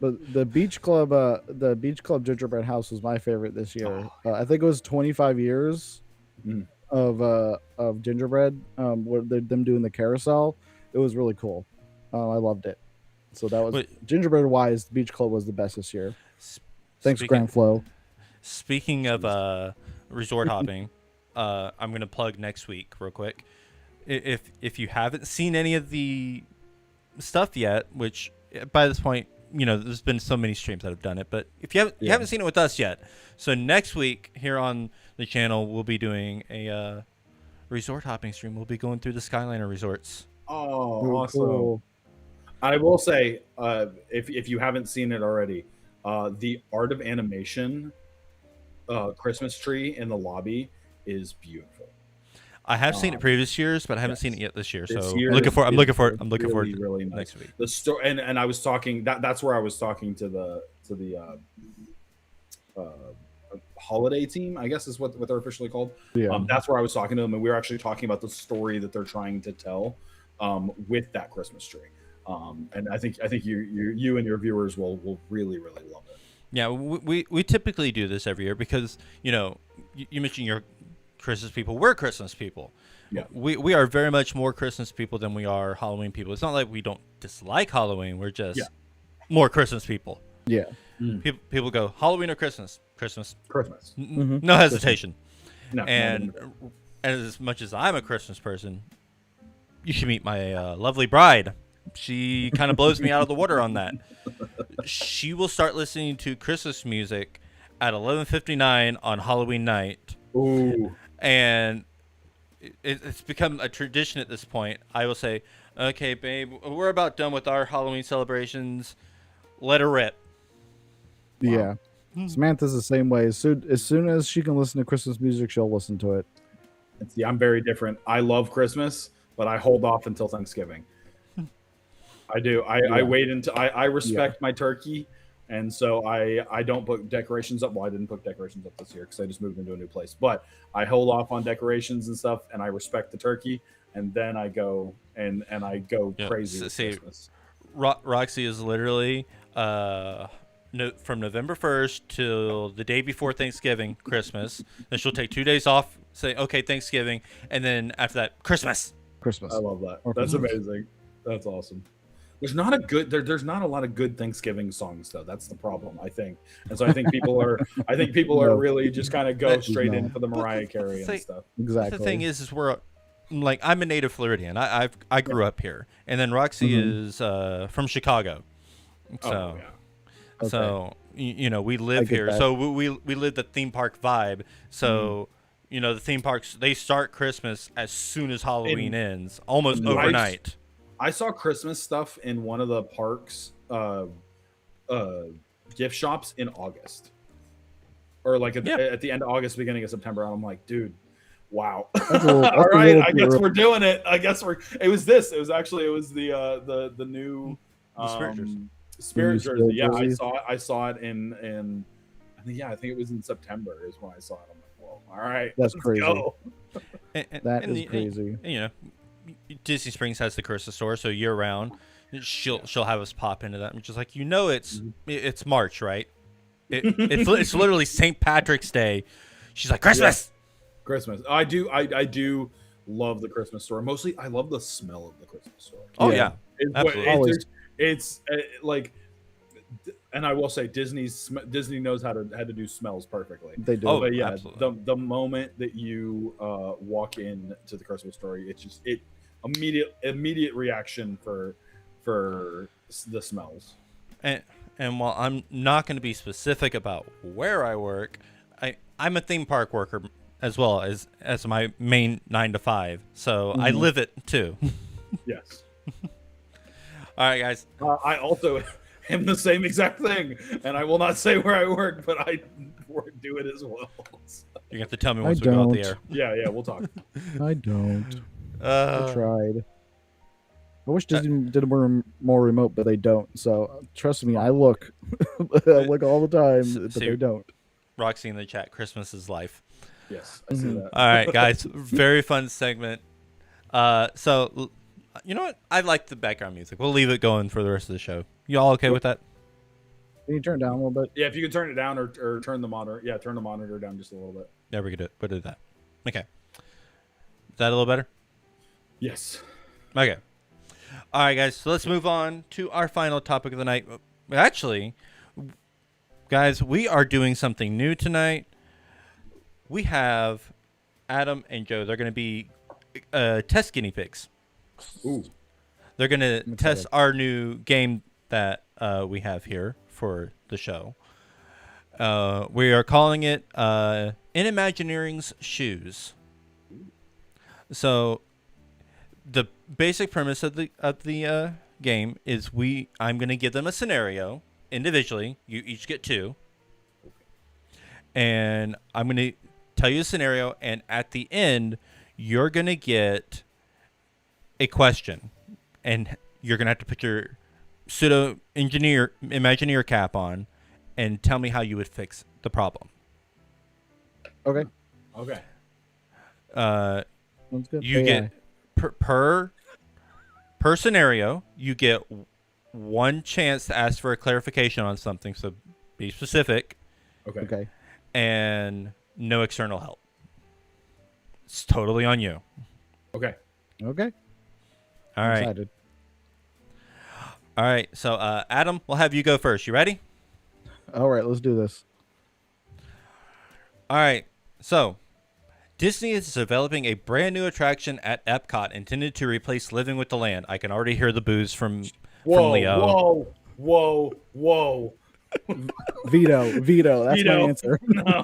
C: But the beach club gingerbread house was my favorite this year. I think it was 25 years of gingerbread. Them doing the carousel, it was really cool. I loved it. So that was gingerbread wise. The beach club was the best this year. Thanks, Grand Flow.
A: Speaking of resort hopping, I'm gonna plug next week real quick. If you haven't seen any of the stuff yet, which by this point, there's been so many streams that have done it, but if you haven't seen it with us yet, so next week here on the channel we'll be doing a resort hopping stream. We'll be going through the Skyliner resorts.
B: Oh, awesome!
C: Cool.
B: I will say, if you haven't seen it already, the art of animation Christmas tree in the lobby is beautiful.
A: I have seen it previous years, but I haven't seen it yet this year.
B: This
A: So
B: year
A: I'm looking for. I'm
B: is
A: looking for it. I'm looking
B: really,
A: forward to
B: really nice.
A: next week.
B: The store and I was talking that's where I was talking to the holiday team, I guess is what they're officially called.
C: Yeah.
B: That's where I was talking to them, and we were actually talking about the story that they're trying to tell with that Christmas tree. And I think you and your viewers will really love it.
A: Yeah, we typically do this every year because you mentioned your Christmas people. We're Christmas people.
B: Yeah.
A: We are very much more Christmas people than we are Halloween people. It's not like we don't dislike Halloween. We're just more Christmas people.
C: Yeah.
A: People go Halloween or Christmas. No hesitation.
B: No,
A: and as much as I'm a Christmas person, you should meet my lovely bride. She kind of blows me out of the water on that. She will start listening to Christmas music at 11:59 on Halloween night.
B: Ooh.
A: And it's become a tradition at this point. I will say, okay, babe, we're about done with our Halloween celebrations. Let her rip.
C: Yeah. Samantha's the same way. As soon as she can listen to Christmas music, she'll listen to it.
B: See, I'm very different. I love Christmas, but I hold off until Thanksgiving. I do. I wait until I respect my turkey, and so I don't put decorations up. Well, I didn't put decorations up this year because I just moved into a new place. But I hold off on decorations and stuff, and I respect the turkey, and then I go and I go crazy with Christmas.
A: Roxy is literally from November 1st till the day before Thanksgiving, Christmas. Then she'll take 2 days off, say, okay, Thanksgiving. And then after that, Christmas.
B: I love that. That's amazing. That's awesome. There's not a lot of good Thanksgiving songs though. That's the problem, I think. And so I think people are really just kind of go straight in for the Mariah Carey and stuff.
C: Exactly.
A: The thing is we're like, I'm a native Floridian. I grew up here. And then Roxy is from Chicago. So So we live here, that. So we live the theme park vibe. So the theme parks, they start Christmas as soon as Halloween ends, almost overnight.
B: I saw Christmas stuff in one of the parks gift shops in August, or like at the end of August, beginning of September. And I'm like, dude, wow. All right, I guess we're doing it. It was the new Spirit jersey. Yeah, I saw it in I think it was in September is when I saw it. I'm like, whoa, all right,
C: that's crazy.
B: Go.
C: That is crazy.
A: Disney Springs has the Christmas store, so year round, she'll have us pop into that. I'm just like, it's March, right? It's literally St. Patrick's Day. She's like, Christmas.
B: Yeah. Christmas. I do love the Christmas store. Mostly, I love the smell of the Christmas store.
A: Oh yeah, absolutely.
B: It's like, and I will say Disney knows how to do smells perfectly.
C: They do.
B: Oh, but yeah,
A: absolutely.
B: The moment that you walk in to the Christmas store, it's just immediate reaction for the smells.
A: And while I'm not going to be specific about where I work, I'm a theme park worker as well as my main 9 to 5. So I live it too.
B: Yes.
A: All right, guys.
B: I also am the same exact thing, and I will not say where I work, but I do it as well. So.
A: You have to tell me once we go out the air.
B: Yeah, we'll talk.
C: I don't. I tried. I wish Disney did more remote, but they don't. So trust me, I look, all the time, but they don't.
A: Roxy in the chat. Christmas is life.
B: Yes, I see that.
A: All right, guys. Very fun segment. So. You know what? I like the background music. We'll leave it going for the rest of the show. You all okay with that?
C: Can you turn it down a little bit?
B: Yeah, if you can turn it down or turn the monitor. Yeah, turn the monitor down just a little bit.
A: Yeah, we could do it. We'll do that. Okay. Is that a little better?
B: Yes.
A: Okay. All right, guys. So let's move on to our final topic of the night. Actually, guys, we are doing something new tonight. We have Adam and Joe. They're going to be test guinea pigs.
B: Ooh.
A: They're going to test our new game that we have here for the show. We are calling it In Imagineering's Shoes. So the basic premise of the game is I'm going to give them a scenario individually. You each get 2. and I'm going to tell you a scenario, and at the end, you're going to get a question, and you're going to have to put your pseudo engineer Imagineer cap on and tell me how you would fix the problem.
C: Okay.
B: Okay.
C: Sounds good.
A: You
C: AI.
A: get per scenario, you get one chance to ask for a clarification on something, so be specific,
B: Okay.
C: Okay.
A: and no external help. It's totally on you.
B: Okay.
C: Okay.
A: All
C: I'm
A: right.
C: excited.
A: All right. So, Adam, we'll have you go first. You ready?
C: All right, let's do this.
A: All right. So, Disney is developing a brand new attraction at Epcot intended to replace Living with the Land. I can already hear the boos from Leo.
B: Whoa.
C: Veto. That's my
B: Veto.
C: answer.
B: No.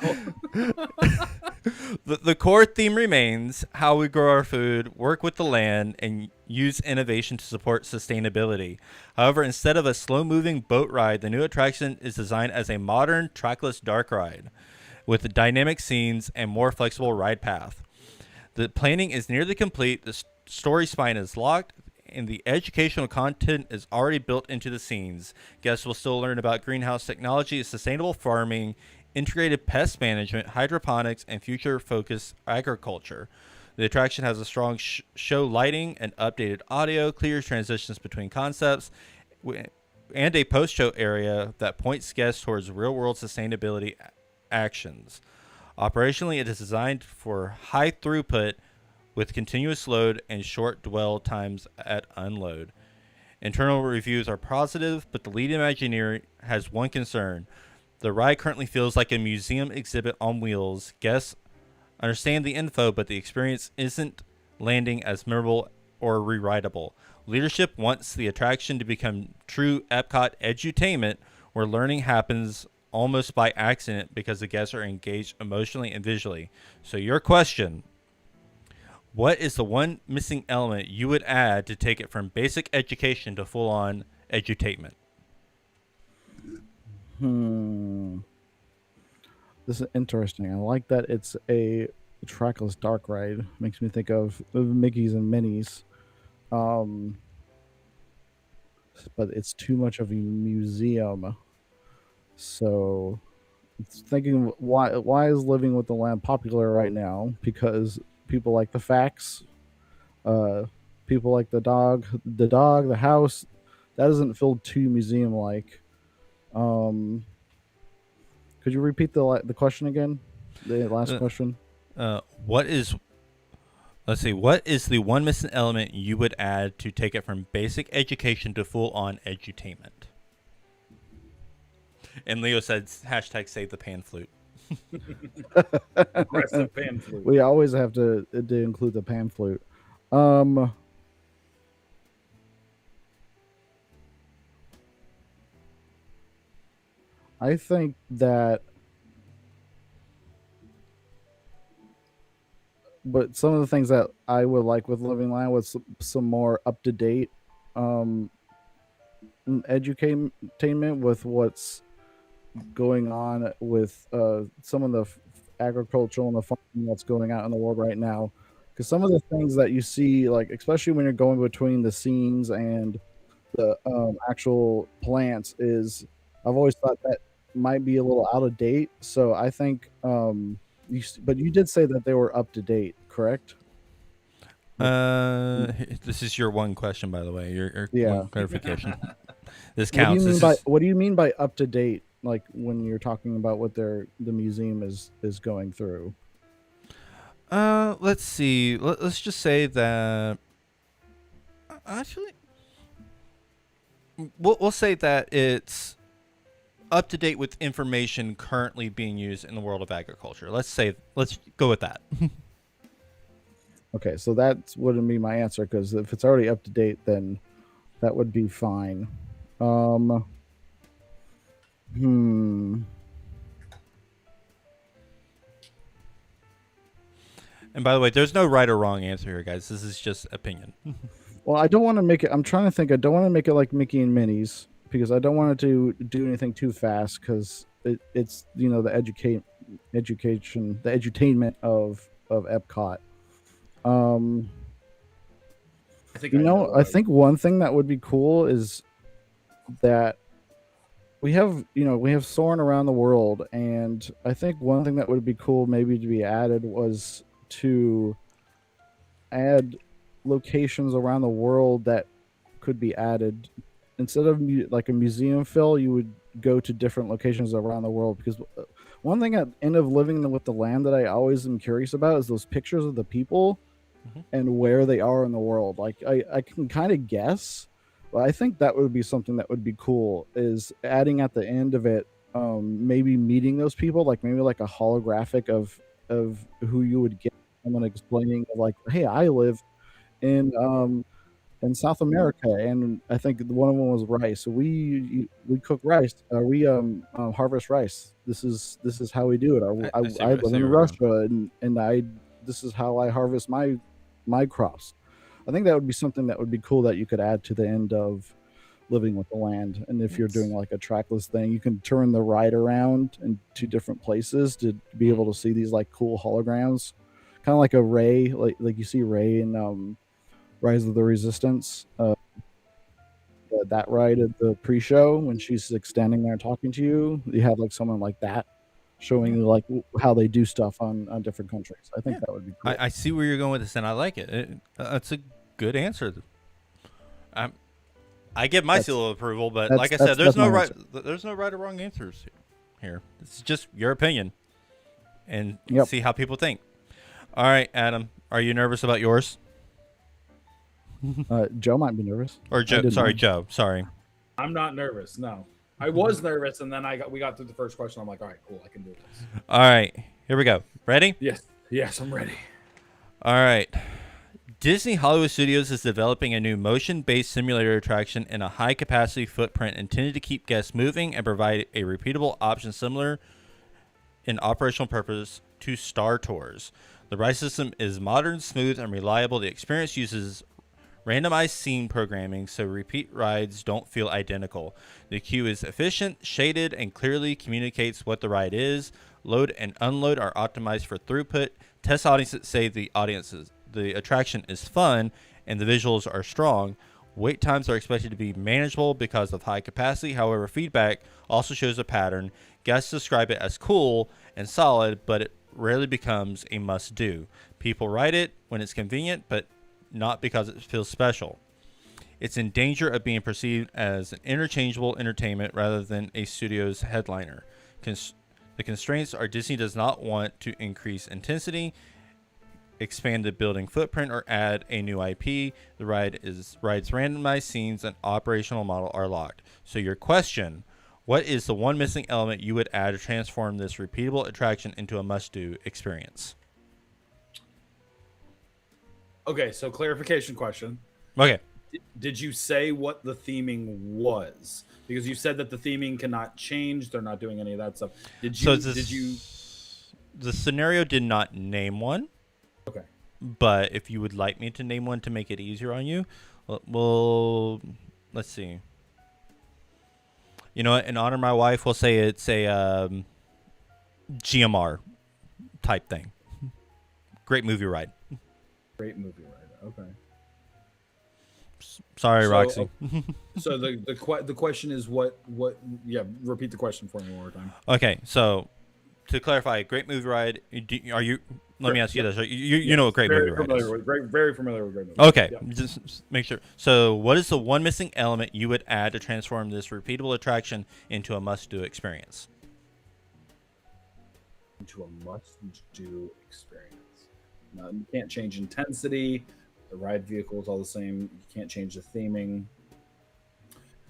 A: The core theme remains how we grow our food, work with the land, and use innovation to support sustainability. However, instead of a slow-moving boat ride, the new attraction is designed as a modern trackless dark ride with dynamic scenes and more flexible ride path. The planning is nearly complete, the story spine is locked, and the educational content is already built into the scenes. Guests will still learn about greenhouse technology, sustainable farming, integrated pest management, hydroponics, and future-focused agriculture. The attraction has a strong show lighting and updated audio, clear transitions between concepts, and a post-show area that points guests towards real-world sustainability actions. Operationally, it is designed for high throughput with continuous load and short dwell times at unload. Internal reviews are positive, but the lead Imagineer has one concern. The ride currently feels like a museum exhibit on wheels. Guests understand the info, but the experience isn't landing as memorable or re-rideable. Leadership wants the attraction to become true Epcot edutainment, where learning happens almost by accident because the guests are engaged emotionally and visually. So your question: what is the one missing element you would add to take it from basic education to full-on edutainment?
C: This is interesting. I like that it's a trackless dark ride. Makes me think of Mickey's and Minnie's. But it's too much of a museum. So it's thinking, why is Living with the Land popular right now? Because people like the facts. People like the dog, the house. That doesn't feel too museum like. Could you repeat the question again? The last question.
A: What is the one missing element you would add to take it from basic education to full-on edutainment? And Leo said, hashtag save the pan flute.
B: Aggressive pan flute.
C: We always have to include the pan flute. I think that, but some of the things that I would like with Living Land was some more up to date edutainment with what's going on with some of the agricultural and the farming that's going on in the world right now. Because some of the things that you see, like especially when you're going between the scenes and the actual plants, is I've always thought that might be a little out of date. So I think, but you did say that they were up to date, correct?
A: This is your one question, by the way. Your one clarification. This counts.
C: What do you mean by up to date? Like when you're talking about what the museum is going through?
A: Let's see. Let's just say that. Actually, we'll say that it's up to date with information currently being used in the world of agriculture. Let's go with that.
C: Okay, so that wouldn't be my answer, because if it's already up to date, then that would be fine.
A: And by the way, there's no right or wrong answer here, guys. This is just opinion.
C: Well, I don't want to make it. I'm trying to think. I don't want to make it like Mickey and Minnie's, because I don't want it to do anything too fast, because it's the education, the edutainment of Epcot. Um,
B: I think I know what
C: I think one thing that would be cool is that we have Soarin' around the world, and I think one thing that would be cool maybe to be added was to add locations around the world that could be added instead of like a museum fill. You would go to different locations around the world, because one thing at end of living with the land that I always am curious about is those pictures of the people
A: Mhm.
C: and where they are in the world. Like I can kind of guess, but I think that would be something that would be cool, is adding at the end of it, maybe meeting those people, like maybe like a holographic of who you would get, someone explaining like, hey, I live in South America, and I think one of them was rice. So we cook rice. We harvest rice. This is how we do it. I
A: I
C: live
A: see
C: in
A: where we're going.
C: Russia, and I this is how I harvest my crops. I think that would be something that would be cool that you could add to the end of living with the land. And if you're doing
A: It's-
C: like a trackless thing, you can turn the ride around in two different places to be able to see these like cool holograms, kind of like a Ray, like you see Ray in Rise of the Resistance. That ride at the pre-show when she's like standing there talking to you, you have like someone like that showing
A: Yeah.
C: you like how they do stuff on different countries. I think
A: Yeah.
C: that would be cool.
A: I see where you're going with this, and I like it. That's a good answer. I'm, I give my
C: That's
A: seal of approval, but like I said,
C: that's my answer.
A: there's no right or wrong answers here. It's just your opinion, and
C: Yep.
A: see how people think. All right, Adam, are you nervous about yours?
C: Joe might be nervous.
A: Or
C: I
A: Joe?
C: didn't
A: Sorry,
C: know.
A: Joe. Sorry.
B: I'm not nervous. No, I was nervous, and then we got through the first question. I'm like, all right, cool, I can do this.
A: All right, here we go. Ready?
B: Yes, I'm ready.
A: All right. Disney Hollywood Studios is developing a new motion-based simulator attraction in a high-capacity footprint intended to keep guests moving and provide a repeatable option similar in operational purpose to Star Tours. The ride system is modern, smooth, and reliable. The experience uses randomized scene programming so repeat rides don't feel identical. The queue is efficient, shaded, and clearly communicates what the ride is. Load and unload are optimized for throughput. Test audiences say the attraction is fun and the visuals are strong. Wait times are expected to be manageable because of high capacity. However, feedback also shows a pattern. Guests describe it as cool and solid, but it rarely becomes a must-do. People ride it when it's convenient, but not because it feels special. It's in danger of being perceived as an interchangeable entertainment rather than a studio's headliner. The constraints are Disney does not want to increase intensity, expand the building footprint, or add a new IP. The ride's randomized scenes and operational model are locked. So your question, what is the one missing element you would add to transform this repeatable attraction into a must-do experience?
B: Okay, so clarification question.
A: Okay.
B: Did you say what the theming was? Because you said that the theming cannot change. They're not doing any of that stuff.
A: The scenario did not name one.
B: Okay.
A: But if you would like me to name one to make it easier on you, well, let's see. You know what? In honor of my wife, we'll say it's a GMR type thing. Great movie ride.
B: Great movie ride. Okay.
A: Sorry,
B: So,
A: Roxy.
B: So the question is what? Yeah, repeat the question for me one more time.
A: Okay, so to clarify, great movie ride. Are you? Let me ask you this: you know what great movie ride is?
B: Very familiar with great movie.
A: Okay,
B: Yeah.
A: just make sure. So, what is the one missing element you would add to transform this repeatable attraction into a must-do experience?
B: Into a must-do experience. Now, you can't change intensity. The ride vehicle is all the same. You can't change the theming.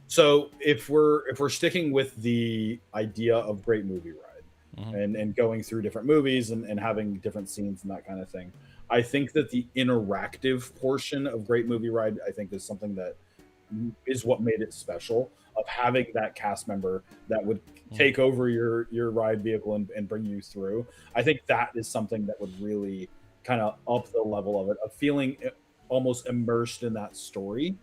B: So if we're sticking with the idea of great movie ride and going through different movies and having different scenes and that kind of thing, I think that the interactive portion of great movie ride, I think, is something that is what made it special, of having that cast member that would take over your ride vehicle and bring you through. I think that is something that would really kind of up the level of it, of feeling almost immersed in that story,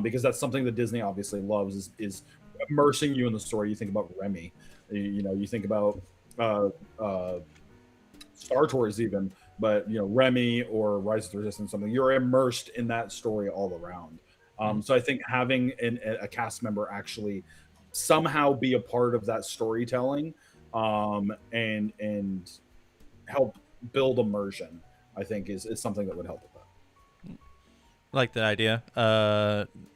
B: because that's something that Disney obviously loves, is immersing you in the story. You think about Remy, you think about uh, uh, Star Tours even, but Remy or Rise of the Resistance, something, you're immersed in that story all around. So I think having a cast member actually somehow be a part of that storytelling, and help build immersion, I think is something that would help with that.
A: Like that idea.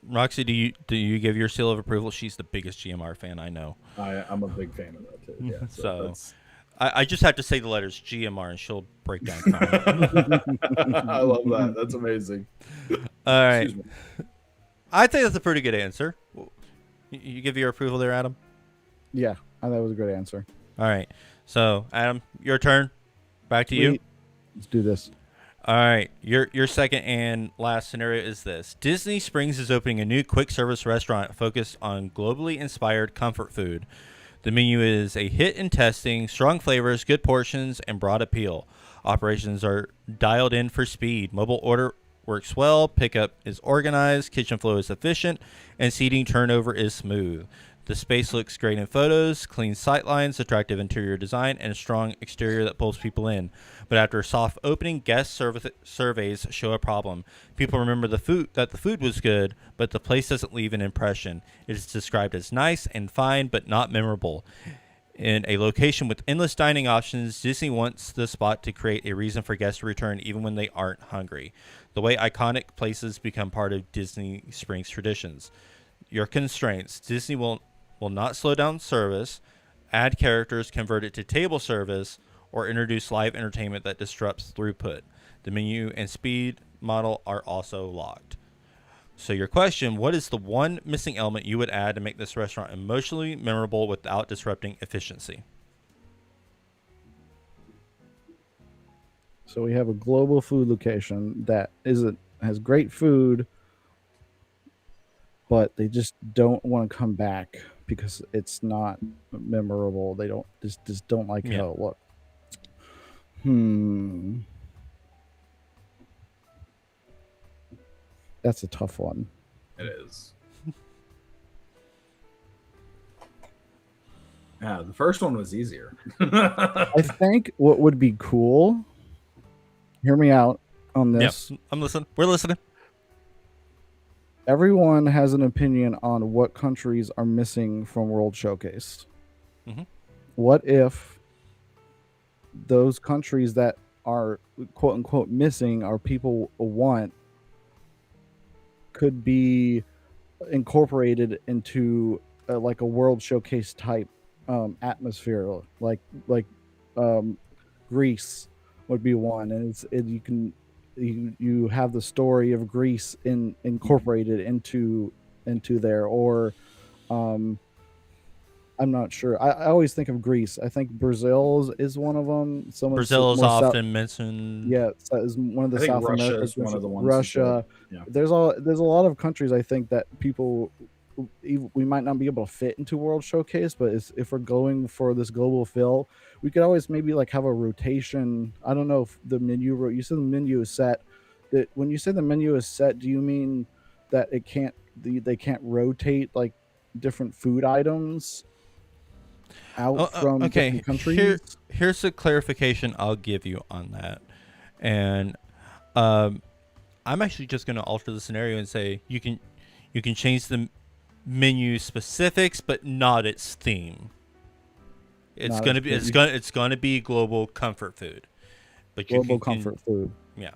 A: Roxy, do you give your seal of approval? She's the biggest GMR fan I know.
B: I'm a big fan of that too. Yeah,
A: So
B: that's
A: I just have to say the letters GMR and she'll break down crying.
B: I love that. That's amazing.
A: All right.
B: Excuse me.
A: I think that's a pretty good answer. You give your approval there, Adam?
C: Yeah, I thought that was a good answer.
A: All right. So, Adam, your turn. Back to you.
C: Sweet. Let's do this.
A: All right. Your second and last scenario is this. Disney Springs is opening a new quick service restaurant focused on globally inspired comfort food. The menu is a hit in testing, strong flavors, good portions, and broad appeal. Operations are dialed in for speed. Mobile order works well, pickup is organized, kitchen flow is efficient, and seating turnover is smooth. The space looks great in photos, clean sightlines, attractive interior design, and a strong exterior that pulls people in. But after a soft opening, guest surveys show a problem. People remember the food was good, but the place doesn't leave an impression. It is described as nice and fine, but not memorable. In a location with endless dining options, Disney wants the spot to create a reason for guests to return even when they aren't hungry. The way iconic places become part of Disney Springs traditions. Your constraints. Disney will not slow down service, add characters, convert it to table service, or introduce live entertainment that disrupts throughput. The menu and speed model are also locked. So your question, what is the one missing element you would add to make this restaurant emotionally memorable without disrupting efficiency?
C: So we have a global food location that has great food, but they just don't want to come back because it's not memorable. They just don't like how it looks. That's a tough one.
B: It is. Yeah, the first one was easier.
C: I think what would be cool, hear me out on this.
A: Yep, I'm listening. We're listening.
C: Everyone has an opinion on what countries are missing from World Showcase.
A: Mm-hmm.
C: What if those countries that are quote unquote missing or people want could be incorporated into like a World Showcase type atmosphere, like Greece would be one, and you have the story of Greece incorporated into there, or I'm not sure. I always think of Greece. I think Brazil is one of them.
A: Brazil is often mentioned.
C: Yeah, is one of the
B: I think
C: South
B: Russia
C: America.
B: is one of the ones.
C: Russia.
B: Yeah.
C: There's a lot of countries I think that people we might not be able to fit into World Showcase, but if we're going for this global fill, we could always maybe like have a rotation. I don't know if the menu. You said the menu is set. That when you say the menu is set, do you mean that they can't rotate like different food items out from different countries?
A: Here's a clarification I'll give you on that, and I'm actually just going to alter the scenario and say you can change the menu specifics, but not its theme. It's going to be global comfort food, but
C: global comfort food.
A: Yeah,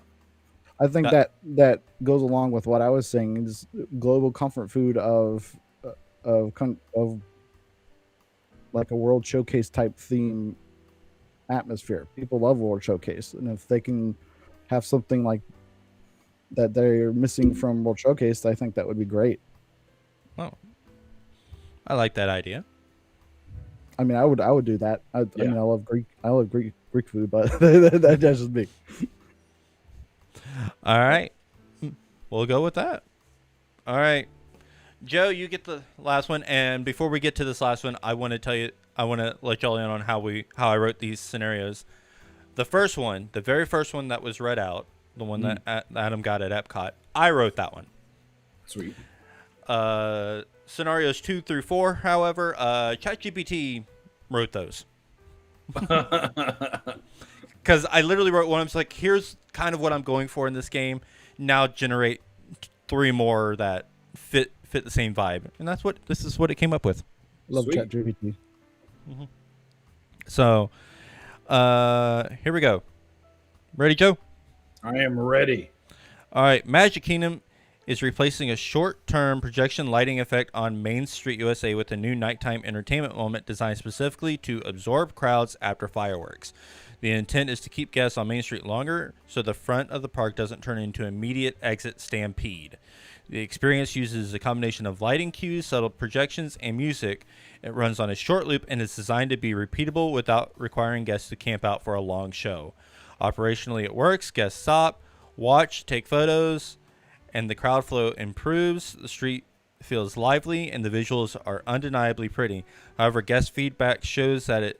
C: I think that goes along with what I was saying. Is global comfort food of like a World Showcase type theme atmosphere. People love World Showcase, and if they can have something like that they're missing from World Showcase, I think that would be great.
A: Oh, I like that idea.
C: I mean, I would do that. I mean, I love Greek food, but that's just me.
A: All right, we'll go with that. All right, Joe, you get the last one. And before we get to this last one, I want to let y'all in on how I wrote these scenarios. The very first one that was read out, the one that Adam got at Epcot, I wrote that one.
B: Sweet.
A: Scenarios 2 through 4, however, ChatGPT wrote those. Because I literally wrote one. I was like, here's kind of what I'm going for in this game. Now generate 3 more that fit the same vibe, and this is what it came up with.
C: Love
B: Sweet.
C: ChatGPT.
A: So, here we go. Ready, Joe?
B: I am ready.
A: All right. Magic Kingdom is replacing a short-term projection lighting effect on Main Street USA with a new nighttime entertainment moment designed specifically to absorb crowds after fireworks. The intent is to keep guests on Main Street longer so the front of the park doesn't turn into immediate exit stampede. The experience uses a combination of lighting cues, subtle projections, and music. It runs on a short loop and is designed to be repeatable without requiring guests to camp out for a long show. Operationally, it works. Guests stop, watch, take photos, and the crowd flow improves. The street feels lively, and the visuals are undeniably pretty. However, guest feedback shows that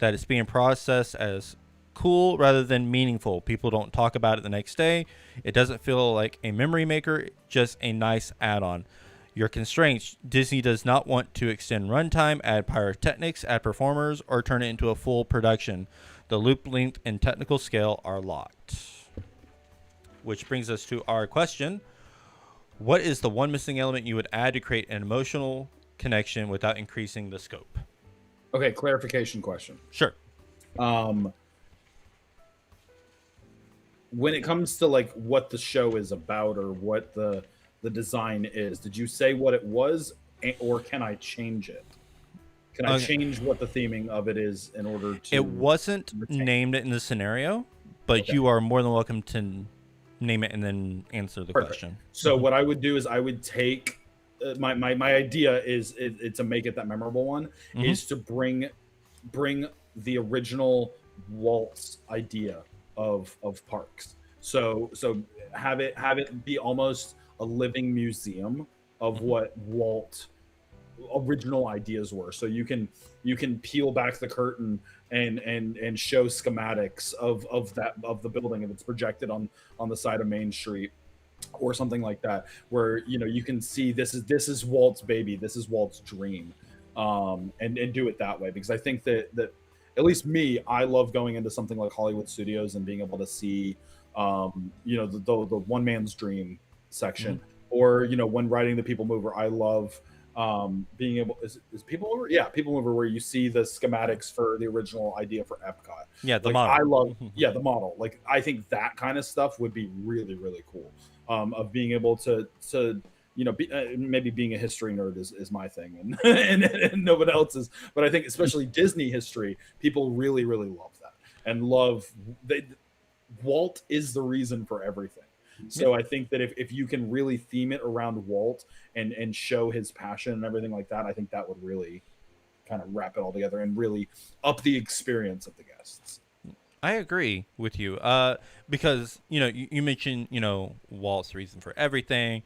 A: it's being processed as cool rather than meaningful. People don't talk about it the next day. It doesn't feel like a memory maker, just a nice add-on. Your constraints: Disney does not want to extend runtime, add pyrotechnics, add performers, or turn it into a full production. The loop length and technical scale are locked. Which brings us to our question. What is the one missing element you would add to create an emotional connection without increasing the scope?
B: Okay, clarification question.
A: Sure.
B: When it comes to like what the show is about or what the design is, did you say what it was, or can I change it? Can I change what the theming of it is in order to?
A: It wasn't named in the scenario, but you are more than welcome to name it and then answer the question.
B: So what I would do is I would take my idea is to make it that memorable one is to bring the original Walt's idea of parks. So have it be almost a living museum of what Walt original ideas were. So you can peel back the curtain and show schematics of the building if it's projected on the side of Main Street or something like that, where you can see this is Walt's baby, this is Walt's dream, and do it that way. Because I think that at least me, I love going into something like Hollywood Studios and being able to see the one man's dream section, or when riding the People Mover, I love being able is People Mover, People Mover, where you see the schematics for the original idea for Epcot.
A: The
B: like,
A: model.
B: I love the model. Like, I think that kind of stuff would be really, really cool, of being able to maybe being a history nerd is my thing, and nobody else's, but I think especially Disney history, people really, really love that and Walt is the reason for everything. So I think that if you can really theme it around Walt and show his passion and everything like that, I think that would really kind of wrap it all together and really up the experience of the guests.
A: I agree with you, because you mentioned Walt's reason for everything,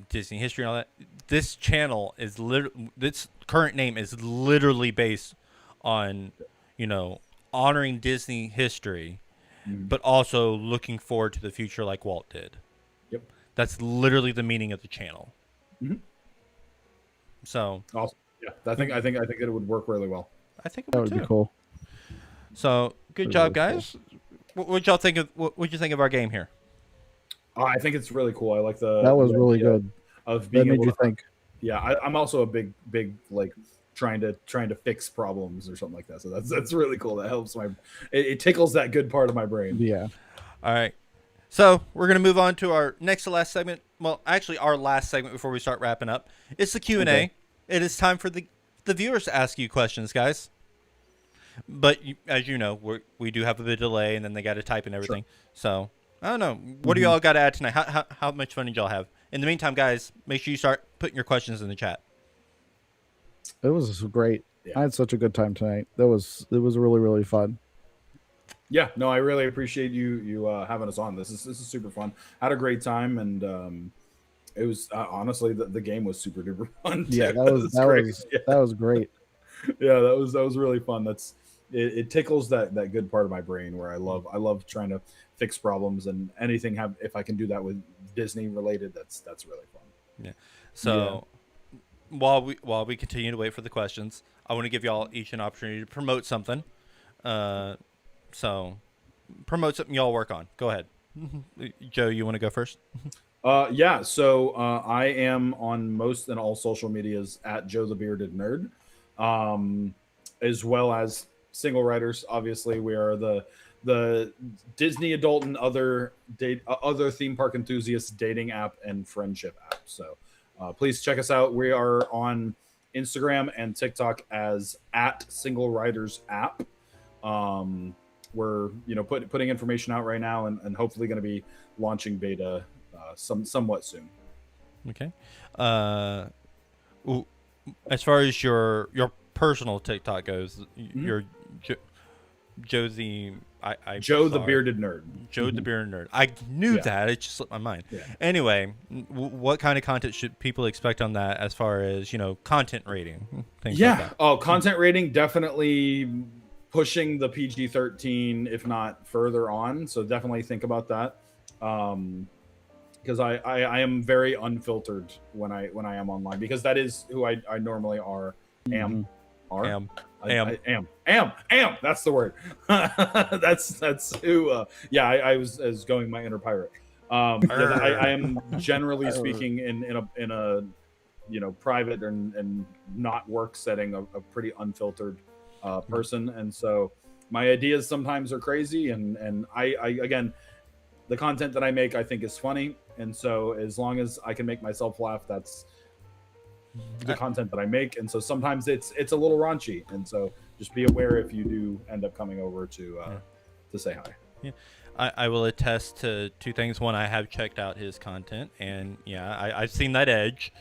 A: Disney history and all that. This channel is this current name is literally based on honoring Disney history, but also looking forward to the future like Walt did.
B: Yep,
A: that's literally the meaning of the channel. So
B: awesome. Yeah, I think it would work really well.
A: I think it
C: That
A: would
C: would
A: too.
C: be cool.
A: So good job, guys. What'd y'all think of? What'd you think of our game here?
B: I think it's really cool. I like
C: That was really good.
B: Of being
C: That made
B: able
C: you
B: to
C: think.
B: Yeah, I'm also a big like trying to fix problems or something like that. So that's really cool. That helps it tickles that good part of my brain.
C: Yeah.
A: All right. So we're gonna move on to our next to last segment. Well, actually, our last segment before we start wrapping up. It's the Q&A.
B: Okay.
A: It is time for the viewers to ask you questions, guys. But as you know, we do have a bit of delay, and then they got to type and everything. Sure. So I don't know. What do y'all got to add tonight? How much fun did y'all have? In the meantime, guys, make sure you start putting your questions in the chat.
C: It was great.
B: Yeah.
C: I had such a good time tonight. It was really, really fun.
B: Yeah, no, I really appreciate you having us on. This is super fun. Had a great time, and it was honestly the game was super duper fun too.
C: Yeah, that was great.
B: Yeah, that was really fun. It tickles that good part of my brain where I love trying to fix problems, and anything if I can do that with Disney related, that's really fun.
A: Yeah. So while we continue to wait for the questions, I want to give y'all each an opportunity to promote something. So promote something y'all work on. Go ahead. Joe, you want to go first?
B: Yeah, so I am on most and all social medias at Joe the Bearded Nerd, um, as well as Single Writers. Obviously, we are the Disney adult and other theme park enthusiasts dating app and friendship app. So please check us out. We are on Instagram and TikTok as at Single Writers app. We're putting information out right now, and hopefully going to be launching beta somewhat soon.
A: Okay. Ooh, as far as your personal TikTok goes, you're Josie.
B: Joe the Bearded Nerd.
A: Joe the Bearded Nerd. I knew that. It just slipped my mind.
B: Yeah.
A: Anyway, what kind of content should people expect on that as far as, content rating? Things like that.
B: Oh, content rating, definitely pushing the PG-13, if not further on. So definitely think about that. Because I am very unfiltered when I am online, because that is who I normally am. That's the word. that's who. I was going my inner pirate. I am generally speaking in a private and not work setting, a pretty unfiltered person, and so my ideas sometimes are crazy, and I again, the content that I make I think is funny, and so as long as I can make myself laugh, that's the content that I make. And so sometimes it's a little raunchy, and so just be aware if you do end up coming over to say hi.
A: Yeah, I will attest to two things. One, I have checked out his content, and I've seen that edge.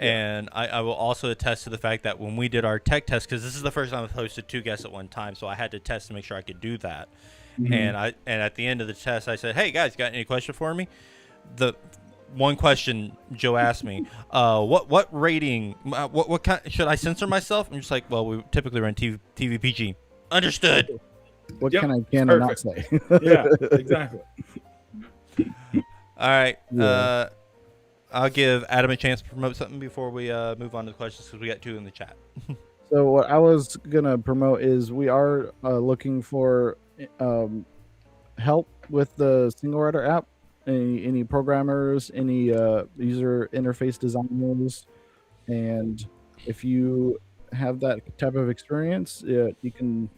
A: And I will also attest to the fact that when we did our tech test, because this is the first time I've hosted two guests at one time, so I had to test to make sure I could do that. And at the end of the test, I said, "Hey guys, got any question for me?" The one question Joe asked me, what rating? What kind, should I censor myself? I'm just like, well, we typically run TV PG. Understood.
C: What can I can and not say?
B: Yeah, exactly.
A: All right.
C: Yeah.
A: I'll give Adam a chance to promote something before we move on to the questions, because we got two in the chat.
C: So what I was gonna promote is we are looking for help with the Single Writer app. Any programmers, any user interface designers, and if you have that type of experience, you can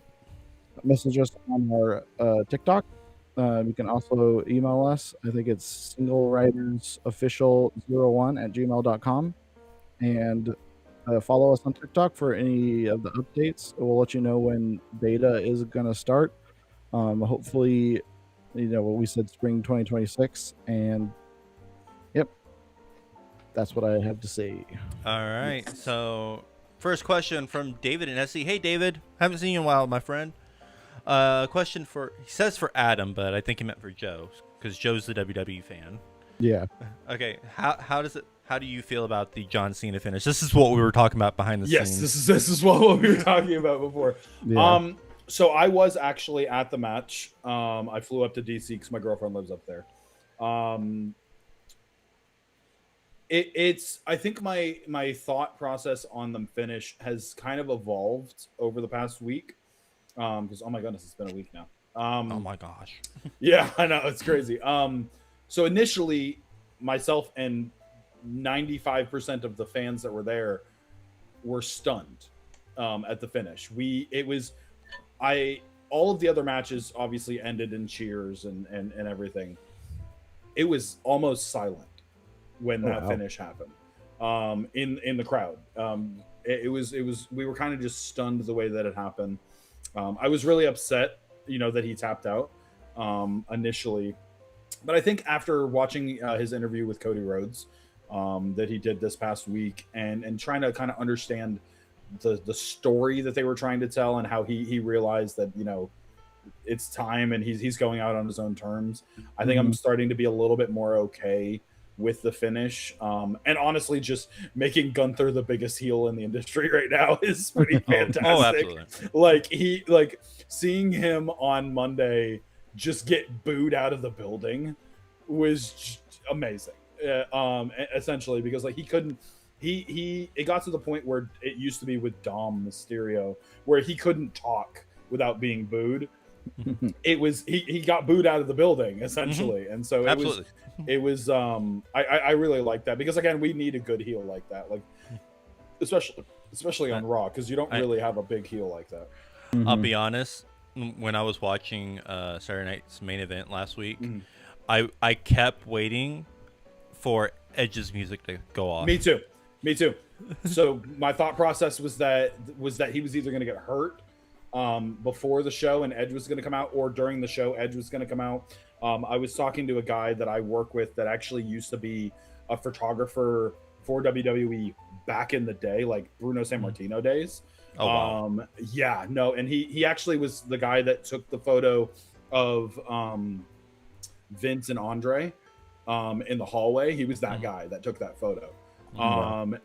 C: message us on our TikTok. You can also email us. I think it's singlewritersofficial01@gmail.com, and follow us on TikTok for any of the updates. We'll let you know when beta is going to start. Hopefully, what we said, spring 2026, and yep, that's what I have to say.
A: All right. So first question from David and Essie. Hey, David. Haven't seen you in a while, my friend. Question he says for Adam, but I think he meant for Joe, because Joe's the WWE fan.
C: Yeah.
A: Okay. How do you feel about the John Cena finish? This is what we were talking about behind the scenes.
B: Yes, this is what we were talking about before.
C: Yeah.
B: So I was actually at the match. I flew up to DC because my girlfriend lives up there. I think my thought process on the finish has kind of evolved over the past week. Because oh my goodness, it's been a week now.
A: Oh my gosh.
B: Yeah, I know, it's crazy. So initially, myself and 95% of the fans that were there were stunned at the finish. All of the other matches obviously ended in cheers and everything. It was almost silent when that finish happened in the crowd. It was we were kind of just stunned the way that it happened. I was really upset, that he tapped out initially, but I think after watching his interview with Cody Rhodes that he did this past week, and trying to kind of understand the story that they were trying to tell, and how he realized that it's time and he's going out on his own terms, I think I'm starting to be a little bit more okay with the finish, and honestly, just making Gunther the biggest heel in the industry right now is pretty fantastic.
A: Oh, absolutely.
B: Seeing him on Monday just get booed out of the building was amazing. Essentially, because he couldn't. It got to the point where it used to be with Dom Mysterio, where he couldn't talk without being booed. It was he got booed out of the building essentially, and so
A: Absolutely.
B: it was I really like that because again we need a good heel like that, like especially on Raw because you don't really have a big heel like that.
A: I'll be honest. When I was watching Saturday Night's main event last week, I kept waiting for Edge's music to go off.
B: Me too. So my thought process was that he was either going to get hurt before the show and Edge was going to come out, or during the show Edge was going to come out. I was talking to a guy that I work with that actually used to be a photographer for WWE back in the day, like Bruno Sammartino days.
A: Oh, wow.
B: Yeah, no, and he actually was the guy that took the photo of Vince and Andre in the hallway. He was that guy that took that photo.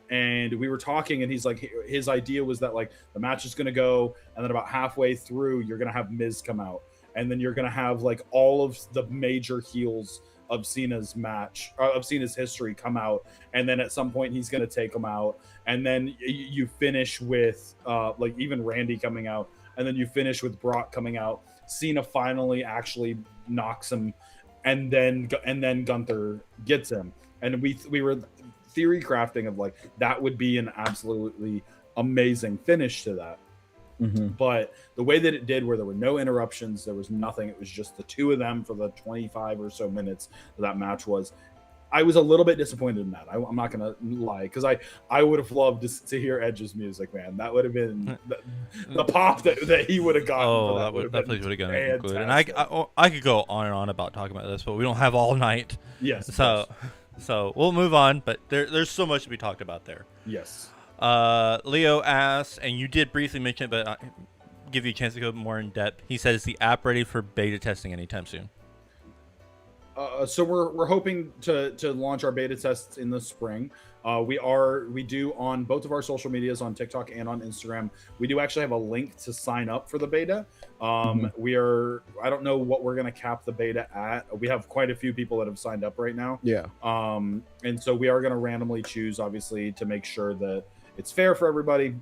B: And we were talking and he's like, his idea was that like the match is going to go and then about halfway through you're going to have Miz come out and then you're going to have like all of the major heels of Cena's match, of Cena's history come out, and then at some point he's going to take them out, and then you finish with like even Randy coming out, and then you finish with Brock coming out. Cena finally actually knocks him, and then Gunther gets him, and we were theory crafting of like that would be an absolutely amazing finish to that. But the way that it did, where there were no interruptions, there was nothing, it was just the two of them for the 25 or so minutes that match was, I was a little bit disappointed in that. I'm not gonna lie, because I would have loved to hear Edge's music, man. That would have been the pop that he would have gotten.
A: Oh, that place would have gotten included. And I could go on and on about talking about this, but we don't have all night.
B: Yes.
A: So we'll move on, but there's so much to be talked about there.
B: Yes.
A: Leo asks, and you did briefly mention it, but I'll give you a chance to go more in depth. He says, is the app ready for beta testing anytime soon?
B: So we're hoping to launch our beta tests in the spring. We do on both of our social medias, on TikTok and on Instagram. We do actually have a link to sign up for the beta. I don't know what we're going to cap the beta at. We have quite a few people that have signed up right now.
C: Yeah.
B: And so we are going to randomly choose, obviously, to make sure that it's fair for everybody.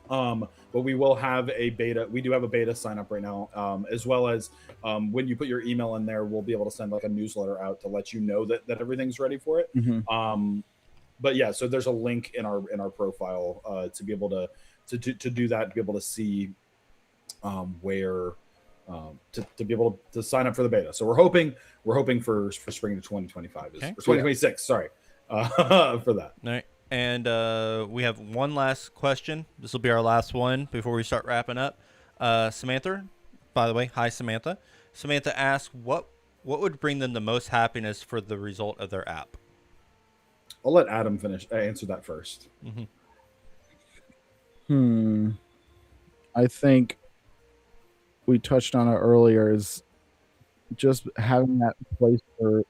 B: But we will have a beta. We do have a beta sign up right now, as well as when you put your email in there, we'll be able to send like a newsletter out to let you know that everything's ready for it. But yeah, so there's a link in our profile to be able to do that, to be able to see where to be able to sign up for the beta. So we're hoping for spring of 2025 or 2026. Sorry, for that.
A: All right. And we have one last question. This will be our last one before we start wrapping up. Samantha, by the way, hi Samantha. Samantha asks, what would bring them the most happiness for the result of their app?
B: I'll let Adam answer that first.
C: I think we touched on it earlier, is just having that place for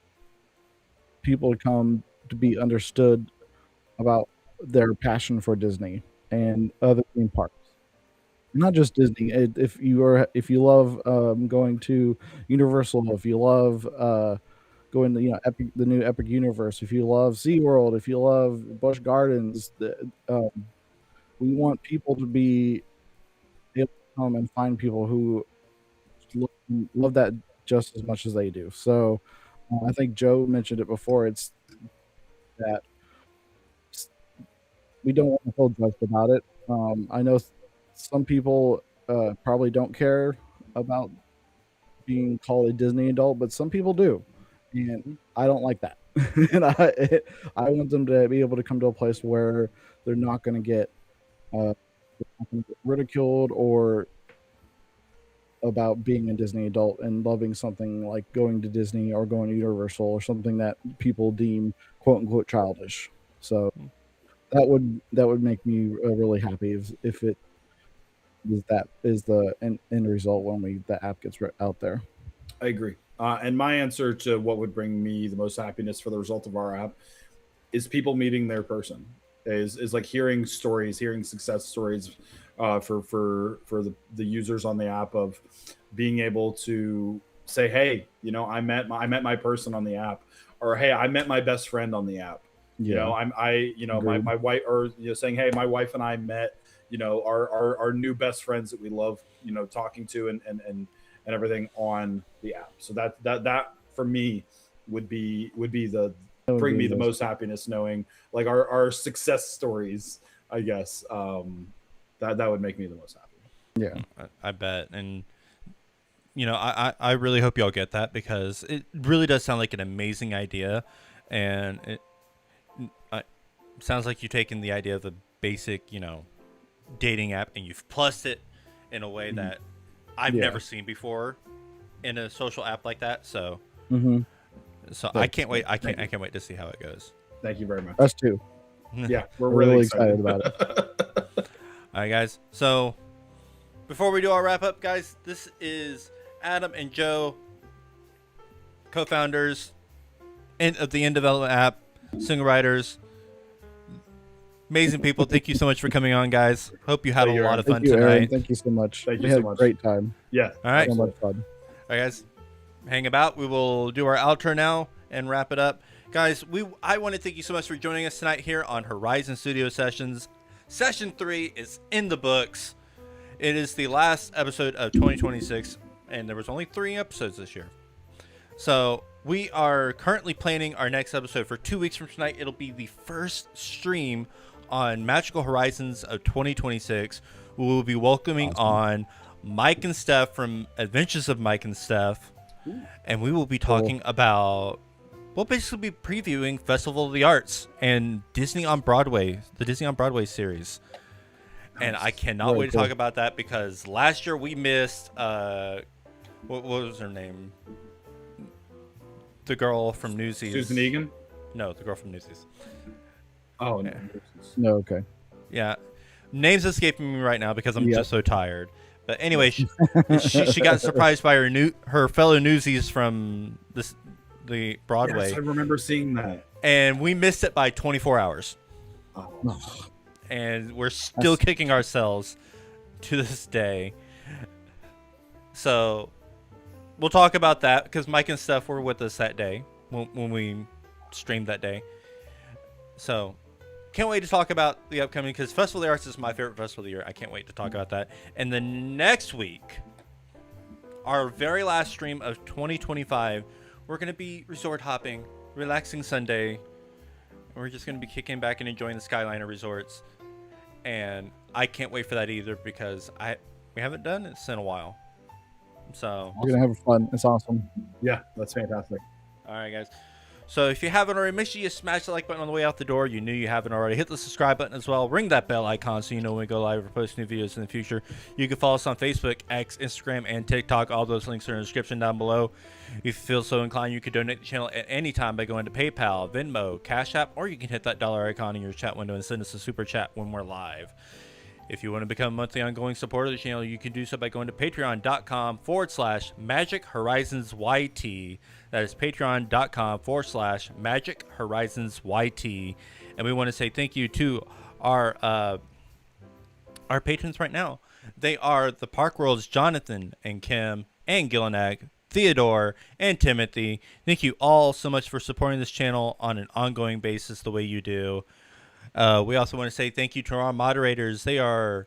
C: people to come to be understood about their passion for Disney and other theme parks. Not just Disney. If you love going to Universal, if you love going to the new Epic Universe, if you love SeaWorld, if you love Busch Gardens, we want people to be able to come and find people who love that just as much as they do. So I think Joe mentioned it before. It's that we don't want to feel judged about it. I know some people probably don't care about being called a Disney adult, but some people do, and I don't like that. And I want them to be able to come to a place where they're not going to get ridiculed or about being a Disney adult and loving something like going to Disney or going to Universal or something that people deem quote unquote childish. So that would make me really happy if it is the end result when the app gets out there.
B: I agree. And my answer to what would bring me the most happiness for the result of our app is people meeting their person. Is like hearing stories, hearing success stories for the users on the app, of being able to say, hey, I met my person on the app, or hey, I met my best friend on the app.
C: Yeah.
B: My wife, or saying, hey, my wife and I met our new best friends that we love, talking to and everything on the app. So that for me would be the
C: That would
B: bring
C: be
B: me the
C: amazing.
B: most happiness, knowing like our success stories, I guess. That would make me the most happy.
C: Yeah.
A: I bet. And I really hope y'all get that, because it really does sound like an amazing idea, and it sounds like you've taken the idea of the basic, dating app, and you've plussed it in a way that I've
C: Yeah.
A: never seen before in a social app like that. So,
C: Mm-hmm.
A: I can't wait. I can't wait to see how it goes.
B: Thank you very much.
C: Us too.
B: Yeah, we're
C: We're
B: really
C: really
B: excited
C: excited about
A: All right, guys. So, before we do our wrap up, guys, this is Adam and Joe, co-founders of the In Development app, single writers, amazing people. Thank you so much for coming on, guys. Hope you had
B: Thank
A: a
B: you,
A: lot
B: Aaron.
A: of fun
C: Thank you, Aaron.
A: tonight.
C: Thank you so much.
B: Thank you
C: we
B: so
C: had
B: much.
C: a great time.
B: Yeah.
A: All right.
C: So much fun.
A: All right, guys, hang about. We will do our outro now and wrap it up, guys. I want to thank you so much for joining us tonight here on Horizon Studio Sessions. Session 3 is in the books. It is the last episode of 2026, and there was only 3 episodes this year. So we are currently planning our next episode for 2 weeks from tonight. It'll be the first stream on Magical Horizons of 2026. We will be welcoming on Mike and Steph from Adventures of Mike and Steph, and we will be talking about, we'll basically be previewing Festival of the Arts and Disney on Broadway, the Disney on Broadway series. And I cannot
C: Very
A: wait to
C: cool.
A: talk about that, because last year we missed, what was her name? The girl from Newsies.
B: Susan Egan.
A: No, the girl from Newsies.
B: Oh,
A: Yeah.
C: No, okay.
A: Yeah. Name's escaping me right now because I'm
C: Yep.
A: just so tired. But anyway, she got surprised by her fellow Newsies from the Broadway,
B: Yes, I remember seeing that.
A: and we missed it by 24 hours.
B: Oh,
A: And we're still kicking ourselves to this day. So we'll talk about that, because Mike and Steph were with us that day when we streamed that day. So can't wait to talk about the upcoming, because Festival of the Arts is my favorite festival of the year. I can't wait to talk about that. And the next week, our very last stream of 2025, we're going to be resort hopping, relaxing Sunday. We're just going to be kicking back and enjoying the Skyliner resorts. And I can't wait for that either, because we haven't done this in a while. So,
C: We're gonna have fun. It's awesome.
B: yeah, that's fantastic.
A: all right, guys. So if you haven't already, make sure you smash the like button on the way out the door. You knew you haven't already. Hit the subscribe button as well. Ring that bell icon so you know when we go live or post new videos in the future. You can follow us on Facebook, X, Instagram, and TikTok. All those links are in the description down below. If you feel so inclined, you can donate to the channel at any time by going to PayPal, Venmo, Cash App, or you can hit that dollar icon in your chat window and send us a super chat when we're live. If you want to become a monthly ongoing supporter of the channel, you can do so by going to patreon.com/Magic Horizons YT. That is patreon.com/Magic Horizons YT. And we want to say thank you to our patrons right now. They are the Park World's Jonathan and Kim and Gillenag, Theodore and Timothy. Thank you all so much for supporting this channel on an ongoing basis the way you do. We also want to say thank you to our moderators. They are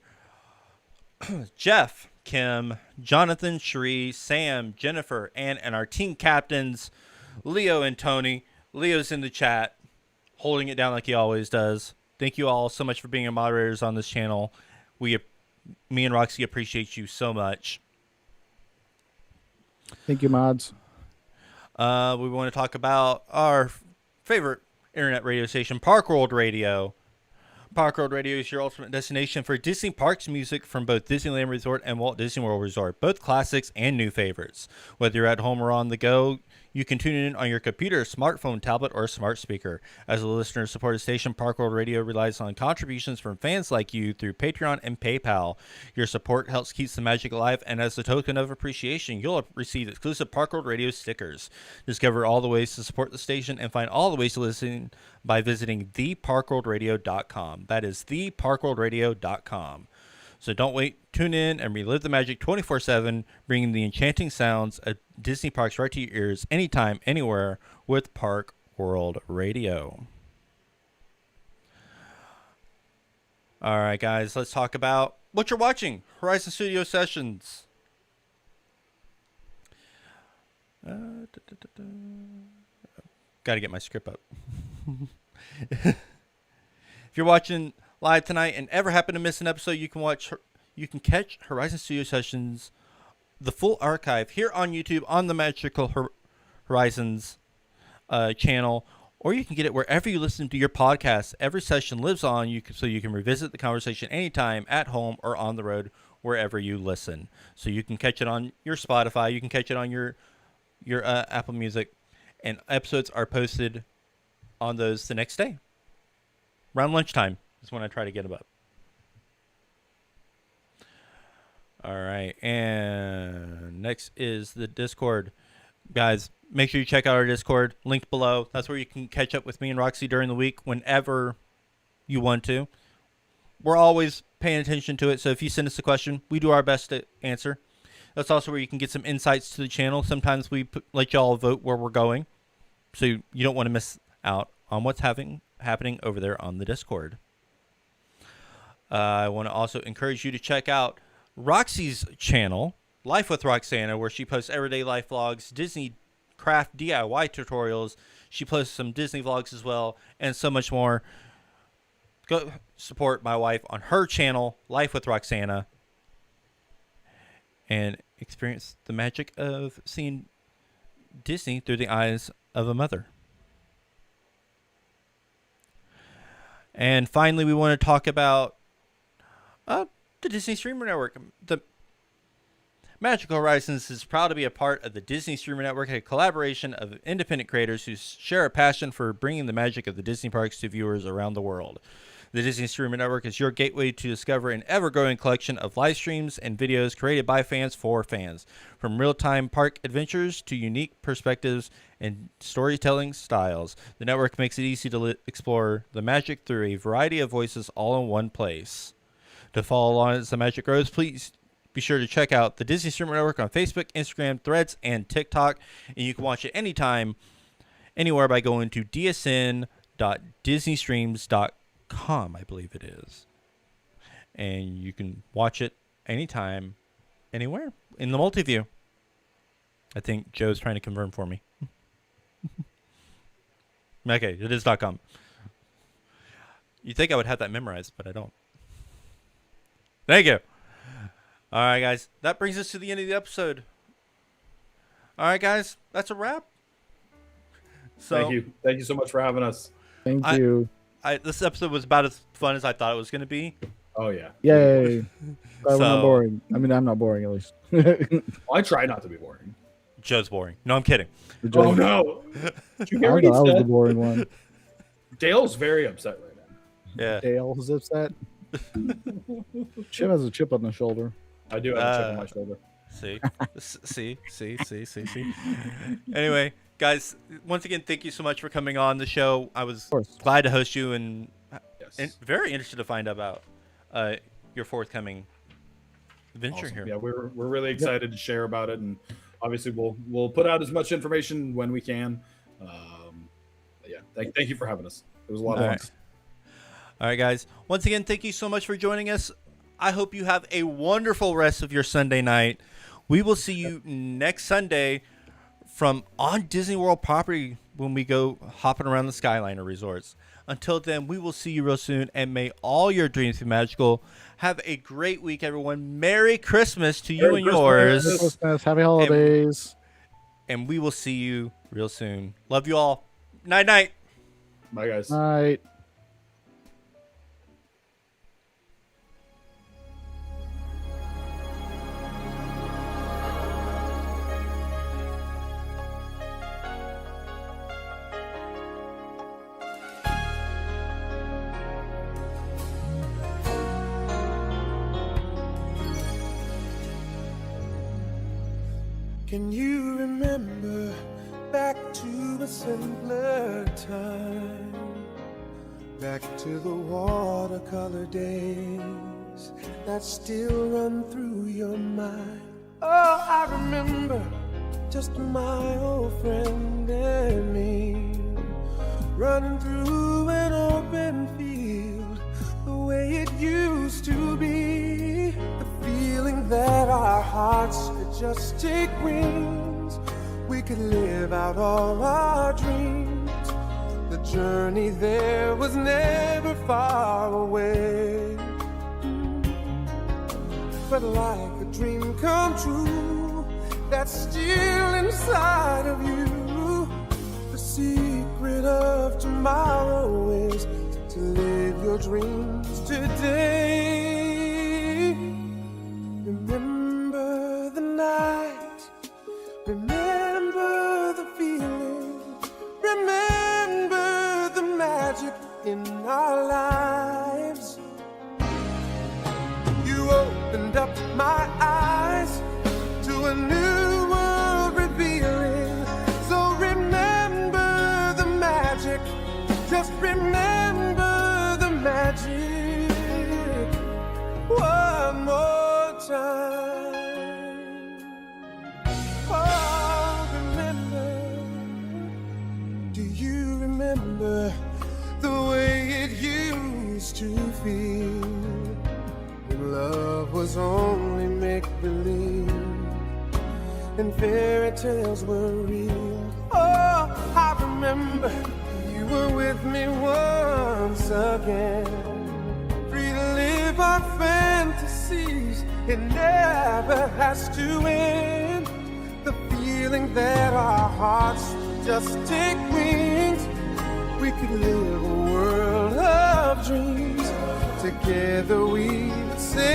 A: Jeff, Kim, Jonathan, Sheree, Sam, Jennifer, and our team captains, Leo and Tony. Leo's in the chat, holding it down like he always does. Thank you all so much for being our moderators on this channel. Me and Roxy appreciate you so much.
C: Thank you, mods.
A: We want to talk about our favorite internet radio station, Park World Radio. Park World Radio is your ultimate destination for Disney parks music from both Disneyland Resort and Walt Disney World Resort, both classics and new favorites. Whether you're at home or on the go, you can tune in on your computer, smartphone, tablet, or smart speaker. As a listener-supported station, Park World Radio relies on contributions from fans like you through Patreon and PayPal. Your support helps keep the magic alive, and as a token of appreciation, you'll receive exclusive Park World Radio stickers. Discover all the ways to support the station and find all the ways to listen by visiting theparkworldradio.com. That is theparkworldradio.com. So don't wait, tune in, and relive the magic 24/7, bringing the enchanting sounds of Disney parks right to your ears anytime, anywhere with Park World Radio. All right, guys, let's talk about what you're watching. Horizon Studio Sessions. Got to get my script up. If you're watching live tonight and ever happen to miss an episode, you can catch Horizon Studio Sessions, the full archive here on YouTube on the Magical Horizons channel, or you can get it wherever you listen to your podcast. Every session lives on, so you can revisit the conversation anytime, at home or on the road, wherever you listen. So you can catch it on your Spotify, you can catch it on your Apple Music, and episodes are posted on those the next day. Around lunchtime is when I try to get them up. All right, and next is the Discord. Guys, make sure you check out our Discord, linked below. That's where you can catch up with me and Roxy during the week whenever you want to. We're always paying attention to it, so if you send us a question, we do our best to answer. That's also where you can get some insights to the channel. Sometimes we let y'all vote where we're going, so you don't want to miss out on what's happening over there on the Discord. I want to also encourage you to check out Roxy's channel, Life with Roxana, where she posts everyday life vlogs, Disney craft DIY tutorials. She posts some Disney vlogs as well, and so much more. Go support my wife on her channel, Life with Roxana, and experience the magic of seeing Disney through the eyes of a mother. And finally, we want to talk about the Disney Streamer Network. The Magical Horizons is proud to be a part of the Disney Streamer Network, a collaboration of independent creators who share a passion for bringing the magic of the Disney parks to viewers around the world. The Disney Streamer Network is your gateway to discover an ever-growing collection of live streams and videos created by fans for fans. From real-time park adventures to unique perspectives and storytelling styles, the network makes it easy to explore the magic through a variety of voices all in one place. To follow along as the magic grows, please be sure to check out the Disney Streamer Network on Facebook, Instagram, Threads, and TikTok. And you can watch it anytime, anywhere by going to dsn.disneystreams.com, I believe it is. And you can watch it anytime, anywhere, in the multi-view. I think Joe's trying to confirm for me. Okay, it is .com. You'd think I would have that memorized, but I don't. Thank you. All right, guys. That brings us to the end of the episode. All right, guys. That's a wrap. So,
B: Thank you. Thank you so much for having us.
C: Thank you.
A: This episode was about as fun as I thought it was going to be.
B: Oh, yeah.
C: Yay. We're not boring. I mean, I'm not boring, at least.
B: Well, I try not to be boring.
A: Joe's boring. No, I'm kidding.
B: Oh, no. Did you hear
C: I
B: what he
C: thought I was the
B: said?
C: boring one.
B: Dale's very upset right now.
A: Yeah.
C: Dale is upset. Chip has a chip on the shoulder.
B: I do have a chip on my shoulder.
A: See. Anyway, guys, once again, thank you so much for coming on the show. I was glad to host you and very interested to find out about your forthcoming venture here.
B: Yeah, we're really excited to share about it, and obviously we'll put out as much information when we can. Yeah, thank you for having us. It was a lot of fun.
A: All right, guys. Once again, thank you so much for joining us. I hope you have a wonderful rest of your Sunday night. We will see you next Sunday from on Disney World property when we go hopping around the Skyliner resorts. Until then, we will see you real soon, and may all your dreams be magical. Have a great week, everyone. Merry Christmas to you and yours.
C: Merry Christmas. Happy holidays.
A: And we will see you real soon. Love you all. Night.
B: Bye, guys.
C: Night.
D: Can you remember back to a simpler time? Back to the watercolor days that still run through your mind. Oh, I remember just my old friend and me running through an open field the way it used to be. The feeling that our hearts could just take wings. We could live out all our dreams. The journey there was never far away. But like a dream come true, that's still inside of you. The secret of tomorrow is to live your dreams today. Remember the night, remember the feeling, remember the magic in our lives. You opened up my eyes to a new world revealing. So remember the magic, just remember the magic one more time. Oh, remember, do you remember the way it used to feel? Love was only make-believe and fairy tales were real. Oh, I remember you were with me once again, free to live our fantasies. It never has to end. The feeling that our hearts just take wings. We could live a world of dreams. Together we say